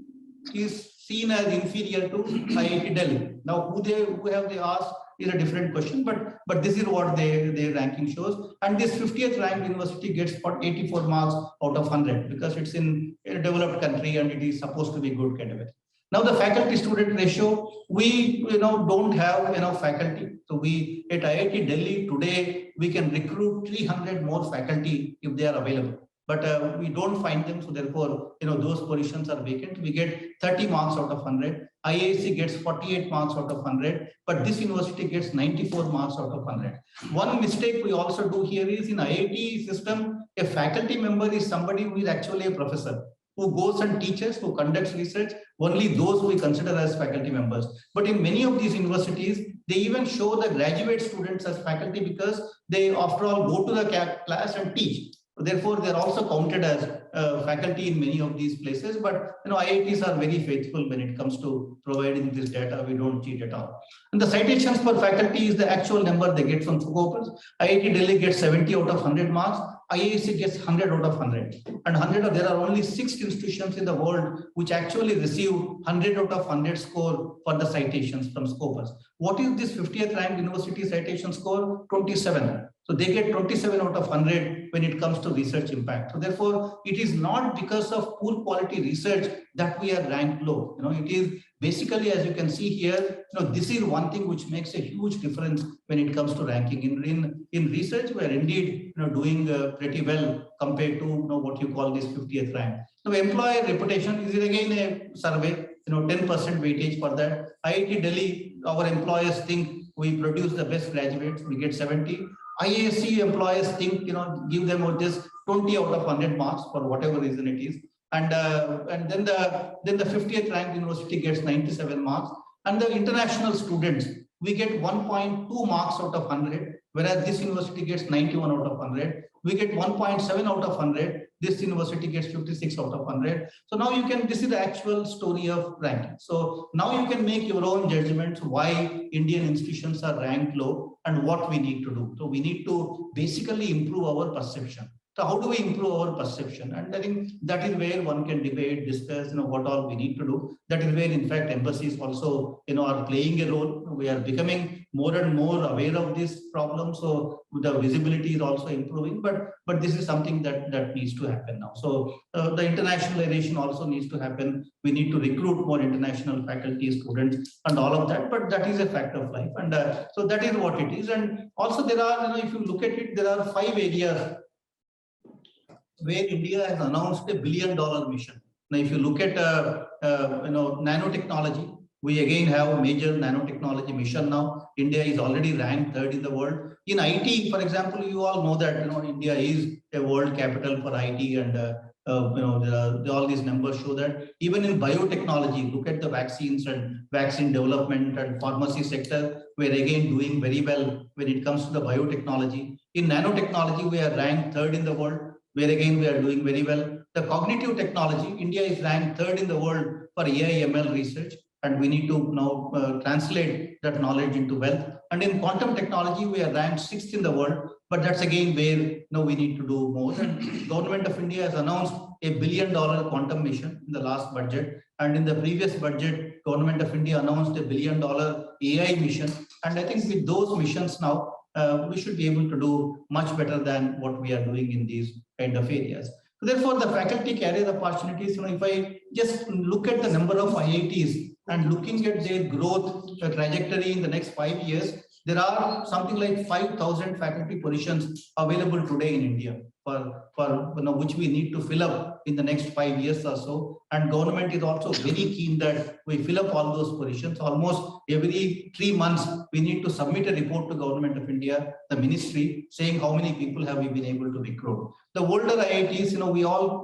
is seen as inferior to IIT Delhi. Now who have they asked is a different question, but this is what their ranking shows. And this 50th ranked university gets 84 marks out of 100 because it's in a developed country and it is supposed to be good academic. Now the faculty student ratio, we don't have enough faculty. So we at IIT Delhi today, we can recruit 300 more faculty if they are available. but we don't find them. So therefore, those positions are vacant. We get 30 marks out of 100. IIC gets 48 marks out of 100, but this university gets 94 marks out of 100. One mistake we also do here is in IIT system, a faculty member is somebody who is actually a professor, who goes and teaches, who conducts research. Only those we consider as faculty members. But in many of these universities, they even show the graduate students as faculty because they, after all, go to the class and teach. Therefore, they are also counted as faculty in many of these places. But IITs are very faithful when it comes to providing this data. We don't cheat at all. And the citations per faculty is the actual number they get from Scopus. IIT Delhi gets 70 out of 100 marks. IIC gets 100 out of 100. And 100, there are only 6 institutions in the world which actually receive 100 out of 100 score for the citations from Scopus. What is this 50th ranked university citation score? 27. So they get 27 out of 100 when it comes to research impact. So therefore, it is not because of poor quality research that we are ranked low. It is basically, as you can see here, this is one thing which makes a huge difference when it comes to ranking. In research, we are indeed doing pretty well compared to what you call this 50th rank. Now, employer reputation is again a survey, 10% weightage for that. IIT Delhi, our employers think we produce the best graduates, we get 70. IISc employers think, give them just 20 out of 100 marks for whatever reason it is. And then the 50th ranked university gets 97 marks. And the international students, we get 1.2 marks out of 100, whereas this university gets 91 out of 100. We get 1.7 out of 100. This university gets 56 out of 100. So now this is the actual story of ranking. So now you can make your own judgments why Indian institutions are ranked low and what we need to do. So we need to basically improve our perception. So how do we improve our perception? And I think that is where one can debate, discuss, what all we need to do. That is where, in fact, embassies also, are playing a role. We are becoming more and more aware of this problem. So the visibility is also improving, but this is something that needs to happen now. So the internationalization also needs to happen. We need to recruit more international faculty, students, and all of that. But that is a fact of life. And so that is what it is. And also there are, if you look at it, there are 5 areas where India has announced $1 billion mission. Now, if you look at nanotechnology, we again have a major nanotechnology mission now. India is already ranked 3rd in the world. In IT, for example, you all know that India is a world capital for IT, and all these numbers show that. Even in biotechnology, look at the vaccines and vaccine development and pharmacy sector, we're again doing very well when it comes to the biotechnology. In nanotechnology, we are ranked 3rd in the world, where again we are doing very well. The cognitive technology, India is ranked 3rd in the world for AI ML research, and we need to now translate that knowledge into wealth. And in quantum technology, we are ranked 6th in the world, but that's again where we need to do more. And Government of India has announced $1 billion quantum mission in the last budget, and in the previous budget, Government of India announced $1 billion AI mission. And I think with those missions now, we should be able to do much better than what we are doing in these kind of areas. So therefore, the faculty career opportunities, if I just look at the number of IITs and looking at their growth trajectory in the next 5 years, there are something like 5,000 faculty positions available today in India for which we need to fill up in the next 5 years or so. And government is also very keen that we fill up all those positions. Almost every 3 months, we need to submit a report to Government of India, the ministry, saying how many people have we been able to recruit. The older IITs,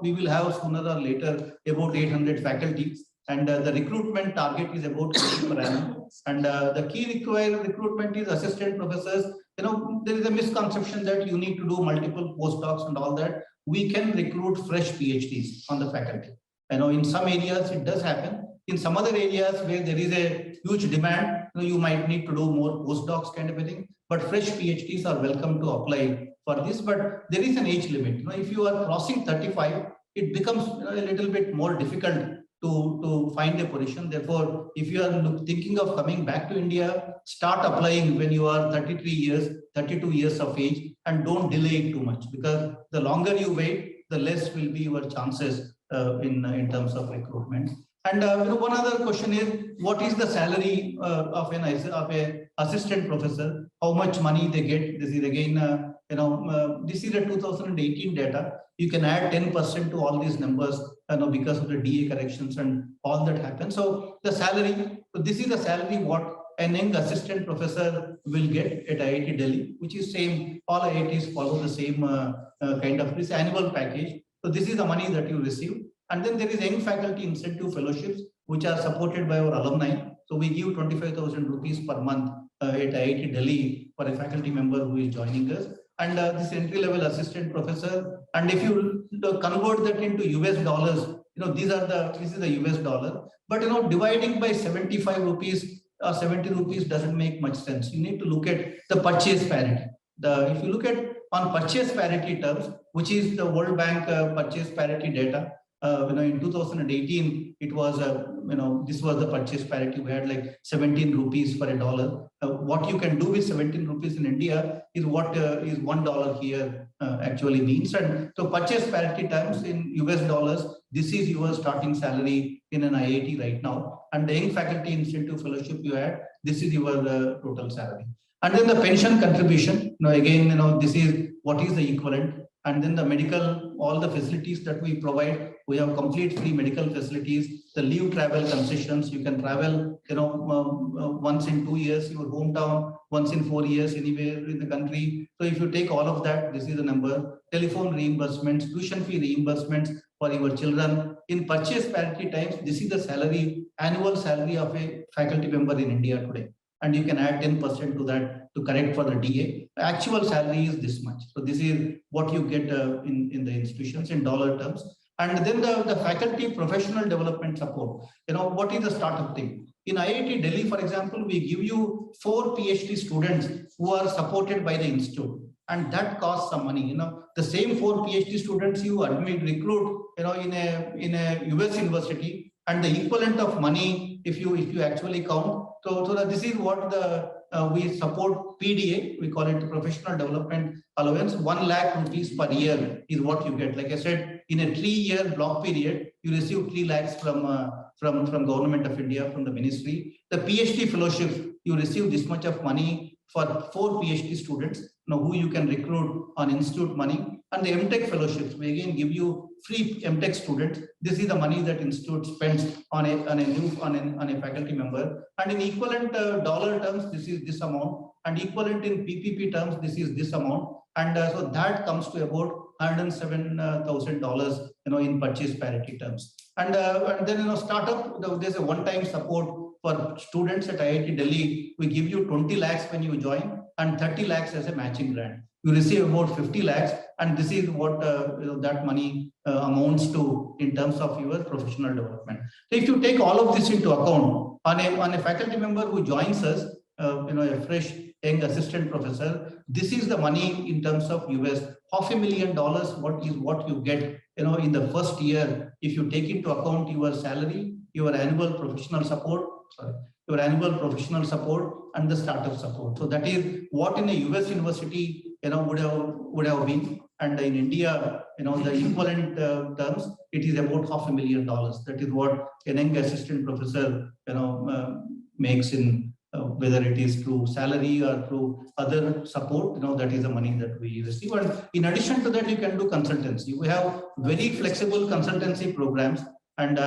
we will have sooner or later about 800 faculties. And the recruitment target is about 50 per annum. And the key required recruitment is assistant professors. There is a misconception that you need to do multiple postdocs and all that. We can recruit fresh PhDs on the faculty. In some areas it does happen. In some other areas where there is a huge demand, you might need to do more postdocs kind of a thing. But fresh PhDs are welcome to apply for this. But there is an age limit. If you are crossing 35, it becomes a little bit more difficult to find a position. Therefore, if you are thinking of coming back to India, start applying when you are 33 years, 32 years of age, and don't delay it too much, because the longer you wait, the less will be your chances in terms of recruitment. And one other question is, what is the salary of an assistant professor? How much money they get? This is again this is the 2018 data. You can add 10% to all these numbers, because of the DA corrections and all that happens. So the salary, so this is the salary what an young assistant professor will get at IIT Delhi, which is same. All IITs follow the same kind of this annual package. So this is the money that you receive. And then there is young faculty incentive fellowships, which are supported by our alumni. So we give 25,000 rupees per month at IIT Delhi for a faculty member who is joining us. And this entry-level assistant professor. And if you convert that into US dollars, this is the US dollar. But dividing by 75 rupees or 70 rupees doesn't make much sense. You need to look at the purchase parity. If you look at on purchase parity terms, which is the World Bank purchase parity data, in 2018, it was this was the purchase parity. We had like 17 rupees for a dollar. What you can do with 17 rupees in India is what is $1 here actually means. And so purchase parity terms in US dollars, this is your starting salary in an IIT right now. And the young faculty incentive fellowship you had, this is your total salary. And then the pension contribution, again, this is what is the equivalent. And then the medical, all the facilities that we provide, we have complete free medical facilities, the leave travel concessions, you can travel, once in 2 years, your hometown, once in 4 years, anywhere in the country. So if you take all of that, this is the number. Telephone reimbursements, tuition fee reimbursements for your children. In purchase parity times, this is the salary, annual salary of a faculty member in India today. And you can add 10% to that to correct for the DA. The actual salary is this much. So this is what you get in the institutions in dollar terms. And then the faculty professional development support. What is the startup thing? In IIT Delhi, for example, we give you 4 PhD students who are supported by the institute. And that costs some money. The same 4 PhD students you recruit, in a US university, and the equivalent of money, if you actually count. So this is what we support PDA, we call it Professional Development Allowance. 1 lakh rupees per year is what you get. Like I said, in a 3-year block period, you receive 3 lakhs from Government of India, from the ministry. The PhD fellowships, you receive this much of money for 4 PhD students, who you can recruit on institute money. And the MTech fellowships, we again give you free MTech students. This is the money that institute spends on a faculty member. And in equivalent dollar terms, this is this amount. And equivalent in PPP terms, this is this amount. And so that comes to about $107,000, in purchase parity terms. And then, startup, there's a one-time support for students at IIT Delhi. We give you 20 lakhs when you join and 30 lakhs as a matching grant. You receive about 50 lakhs, and this is what that money amounts to in terms of your professional development. So if you take all of this into account, on a faculty member who joins us, a fresh young assistant professor, this is the money in terms of US $500,000. What you get, in the first year, if you take into account your salary, your annual professional support, and the startup support. So that is what in a US university, would have been. And in India, the equivalent terms, it is about $500,000. That is what a young assistant professor, makes in whether it is through salary or through other support, that is the money that we receive. And in addition to that, you can do consultancy. We have very flexible consultancy programs. And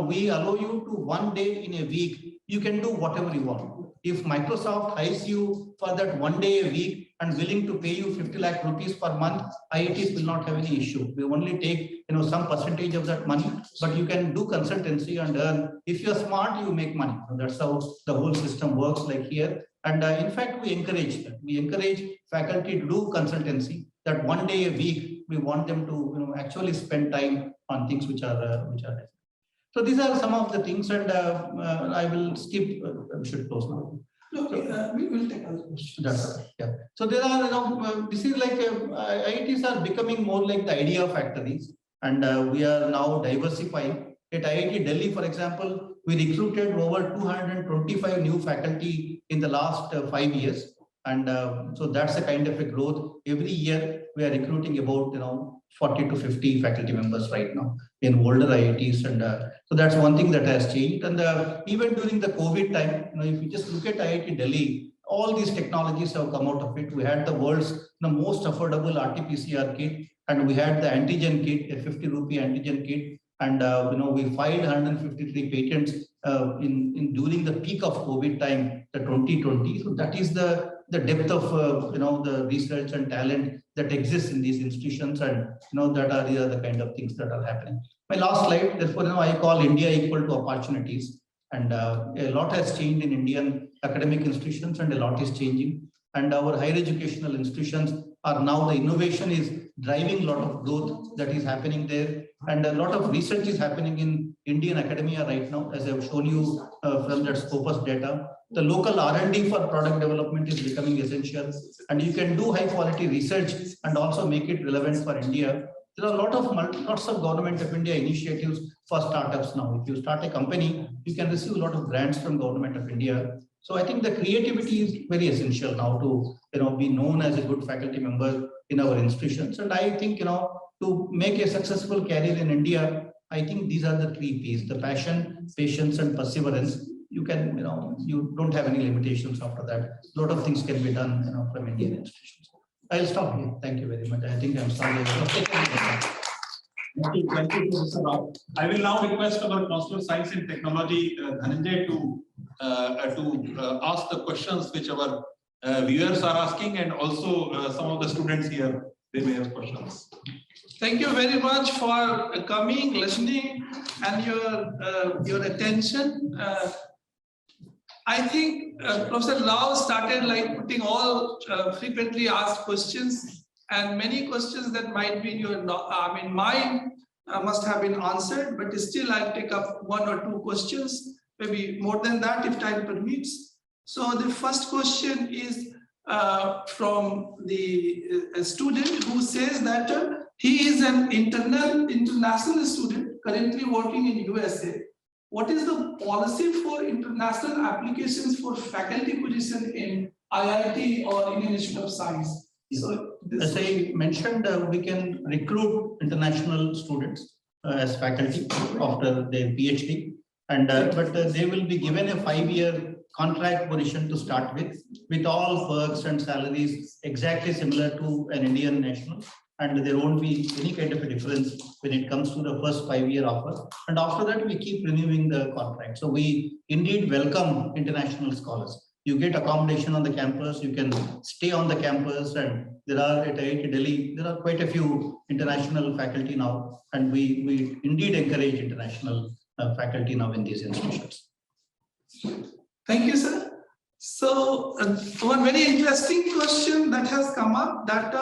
we allow you to 1 day in a week, you can do whatever you want. If Microsoft hires you for that 1 day a week and willing to pay you 50 lakh rupees per month, IITs will not have any issue. We only take some percentage of that money, but you can do consultancy and earn. If you're smart, you make money. And that's how the whole system works like here. And in fact, we encourage that. We encourage faculty to do consultancy. That 1 day a week, we want them to actually spend time on things which are different. So these are some of the things, and I will skip. We should close now. No, we will take other questions. That's right. Yeah. So there are, this is like IITs are becoming more like the idea factories, and we are now diversifying. At IIT Delhi, for example, we recruited over 225 new faculty in the last 5 years. And so that's a kind of a growth. Every year we are recruiting about 40 to 50 faculty members right now in older IITs, and so that's one thing that has changed. And even during the COVID time, if you just look at IIT Delhi, all these technologies have come out of it. We had the world's most affordable RT-PCR kit, and we had the antigen kit, a 50 rupee antigen kit, and we filed 153 patents in during the peak of COVID time, the 2020. So that is the depth of the research and talent that exists in these institutions, and that are the kind of things that are happening. My last slide, therefore, I call India equal to opportunities. And a lot has changed in Indian academic institutions, and a lot is changing. And our higher educational institutions are now, the innovation is driving a lot of growth that is happening there. And a lot of research is happening in Indian academia right now, as I've shown you from that Scopus data. The local R&D for product development is becoming essential. And you can do high quality research and also make it relevant for India. There are lots of Government of India initiatives for startups now. If you start a company, you can receive a lot of grants from Government of India. So I think the creativity is very essential now to be known as a good faculty member in our institutions. And I think to make a successful career in India, I think these are the 3 P's: the passion, patience, and perseverance. You can you don't have any limitations after that. A lot of things can be done from Indian institutions. I'll stop here. Thank you very much. I think I'm sorry. Thank you, Professor Rao. I will now request our Counselor of Science and Technology, Dhananjay, to ask the questions which our viewers are asking, and also some of the students here, they may have questions. Thank you very much for coming, listening, and your attention. I think Professor Rao started putting all frequently asked questions, and many questions that might be in your mind must have been answered, but still I'll take up 1 or 2 questions, maybe more than that if time permits. So the first question is from the student who says that he is an international student currently working in U.S.A. What is the policy for international applications for faculty position in IIT or Indian Institute of Science? So as I mentioned, we can recruit international students as faculty after their PhD, and but they will be given a 5-year contract position to start with all perks and salaries exactly similar to an Indian national. And there won't be any kind of a difference when it comes to the first 5-year offer. And after that, we keep renewing the contract. So we indeed welcome international scholars. You get accommodation on the campus, you can stay on the campus, and there are at IIT Delhi, there are quite a few international faculty now, and we indeed encourage international faculty now in these institutions. Thank you, sir. So one very interesting question that has come up, that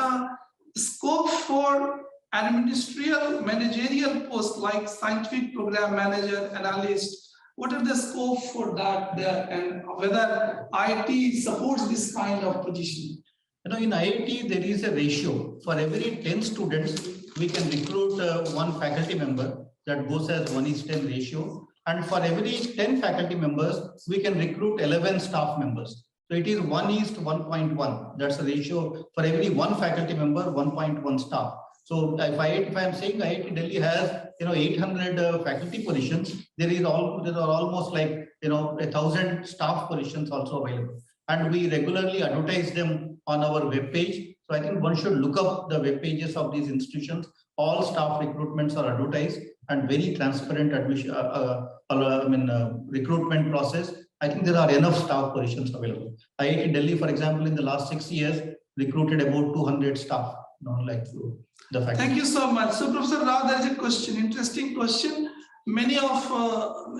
scope for administrative managerial posts like scientific program manager, analyst, what are the scope for that there, and whether IIT supports this kind of position? In IIT, there is a ratio. For every 10 students, we can recruit 1 faculty member. That goes as 1:10 ratio. And for every 10 faculty members, we can recruit 11 staff members. So it is 1:1.1. That's the ratio. For every 1 faculty member, 1.1 staff. So if I am saying IIT Delhi has 800 faculty positions, there are almost 1,000 staff positions also available, and we regularly advertise them on our web page. So I think one should look up the web pages of these institutions. All staff recruitments are advertised, and very transparent recruitment process. I think there are enough staff positions available. IIT Delhi, for example, in the last 6 years, recruited about 200 staff. The faculty. Thank you so much. So, Professor Rao, there is a question, interesting question. Many of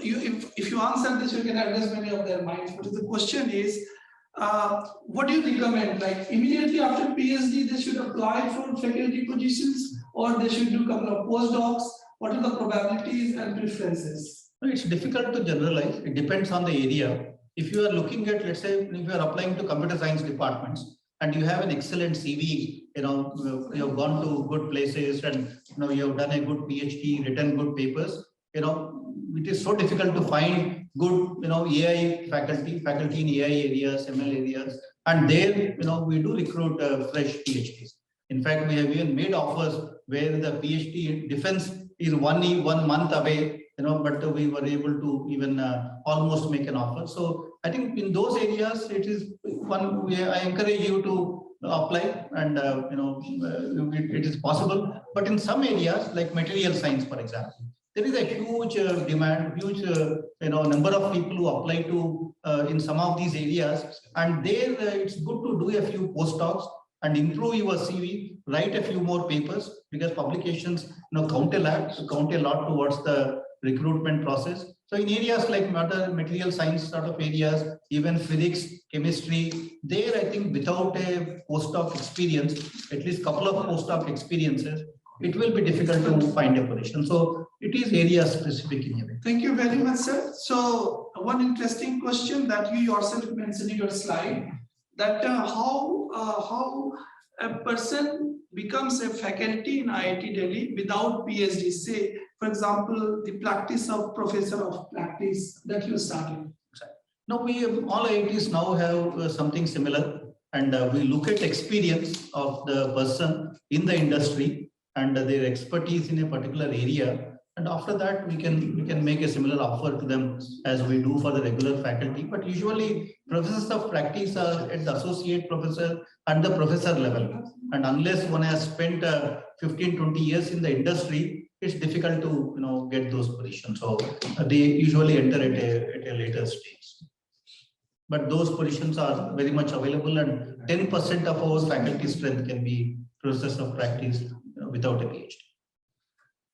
you, if you answer this, you can address many of their minds. But the question is, what do you recommend? Like immediately after PhD, they should apply for faculty positions, or they should do a couple of postdocs? What are the probabilities and preferences? It's difficult to generalize. It depends on the area. If you are looking at, let's say, if you are applying to computer science departments and you have an excellent CV, you have gone to good places, and you have done a good PhD, written good papers, it is so difficult to find good, AI faculty in AI areas, ML areas, and there, we do recruit fresh PhDs. In fact, we have even made offers where the PhD defense is 1 month away, but we were able to even almost make an offer. So I think in those areas, it is one way I encourage you to apply, and it is possible. But in some areas like material science, for example, there is a huge demand, huge number of people who apply to in some of these areas, and there it's good to do a few postdocs and improve your CV, write a few more papers, because publications count a lot towards the recruitment process. So in areas like material science sort of areas, even physics, chemistry, there I think without a postdoc experience, at least couple of postdoc experiences, it will be difficult to find a position. So it is area specific in a way. Thank you very much, sir. So one interesting question that you yourself mentioned in your slide, that how a person becomes a faculty in IIT Delhi without PhD. Say, for example, the practice of professor of practice that you started. No, we all IITs now have something similar, and we look at experience of the person in the industry and their expertise in a particular area, and after that we can make a similar offer to them as we do for the regular faculty. But usually professors of practice are at the associate professor and the professor level, and unless one has spent 15-20 years in the industry, it's difficult to get those positions. So they usually enter at a later stage. But those positions are very much available, and 10% of our faculty strength can be professors of practice without a PhD.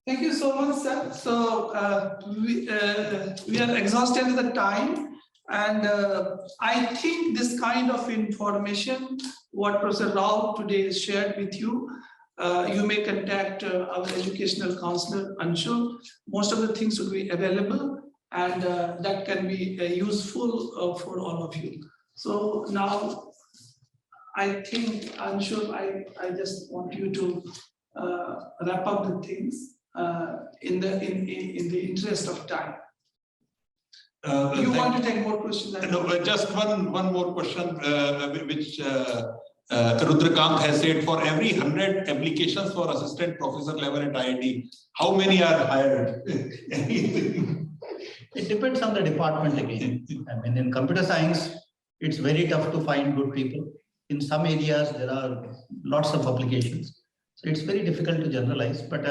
Thank you so much, sir. So we are exhausted with the time, and I think this kind of information, what Professor Rao today shared with you, you may contact our educational counselor, Anshu. Most of the things will be available, and that can be useful for all of you. So now, I think, Anshu, I just want you to wrap up the things in the interest of time. You want to take more questions? No, just one more question, which Rudrakant has said. For every 100 applications for assistant professor level at IIT, how many are hired? It depends on the department again. I mean, in computer science, it's very tough to find good people. In some areas, there are lots of applications. So it's very difficult to generalize. But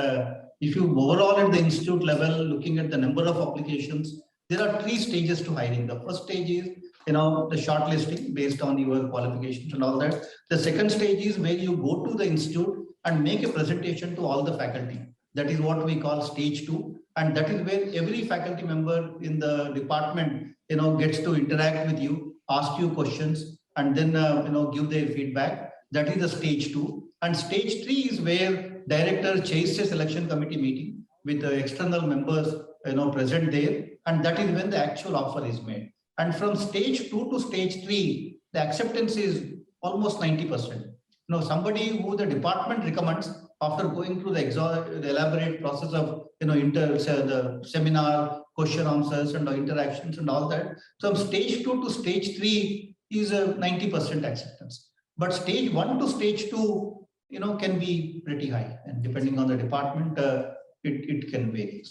if you overall at the institute level, looking at the number of applications, there are 3 stages to hiring. The first stage is, the shortlisting based on your qualifications and all that. The second stage is where you go to the institute and make a presentation to all the faculty. That is what we call stage 2. And that is where every faculty member in the department, gets to interact with you, ask you questions, and then, give their feedback. That is the stage 2. And stage 3 is where director chairs a selection committee meeting with the external members, present there. And that is when the actual offer is made. And from stage 2 to stage 3, the acceptance is almost 90%. Somebody who the department recommends, after going through the elaborate process of the seminar, question answers, and interactions and all that. From stage 2 to stage 3 is a 90% acceptance. But stage 1 to stage 2, can be pretty high, and depending on the department, it can vary.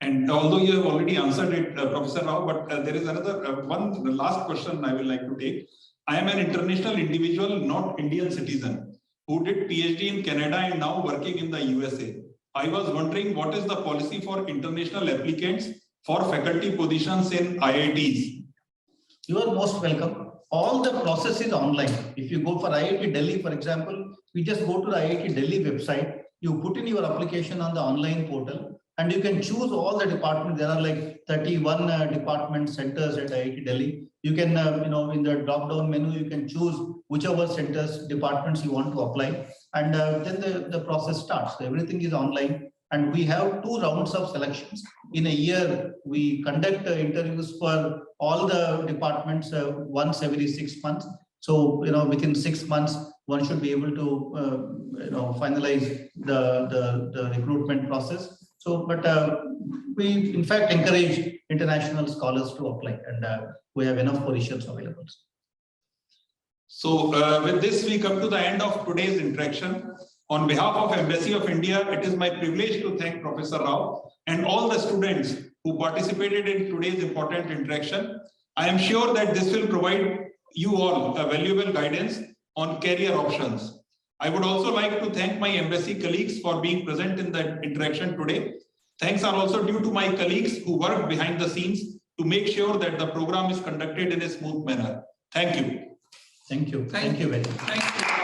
And although you have already answered it, Professor Rao, but there is another the last question I would like to take. I am an international individual, not Indian citizen, who did PhD in Canada and now working in the USA. I was wondering, what is the policy for international applicants for faculty positions in IITs? You are most welcome. All the process is online. If you go for IIT Delhi, for example, we just go to the IIT Delhi website, you put in your application on the online portal, and you can choose all the departments. There are like 31 department centers at IIT Delhi. You can, in the drop-down menu, you can choose whichever centers, departments you want to apply, and then the process starts. So everything is online, and we have 2 rounds of selections. In a year, we conduct interviews for all the departments once every 6 months. So, within 6 months, one should be able to, finalize the recruitment process. So, but we in fact encourage international scholars to apply, and we have enough positions available. So with this, we come to the end of today's interaction. On behalf of Embassy of India, it is my privilege to thank Professor Rao and all the students who participated in today's important interaction. I am sure that this will provide you all a valuable guidance on career options. I would also like to thank my embassy colleagues for being present in the interaction today. Thanks are also due to my colleagues who worked behind the scenes to make sure that the program is conducted in a smooth manner. Thank you. Thank you. Thank you very much. Thank you.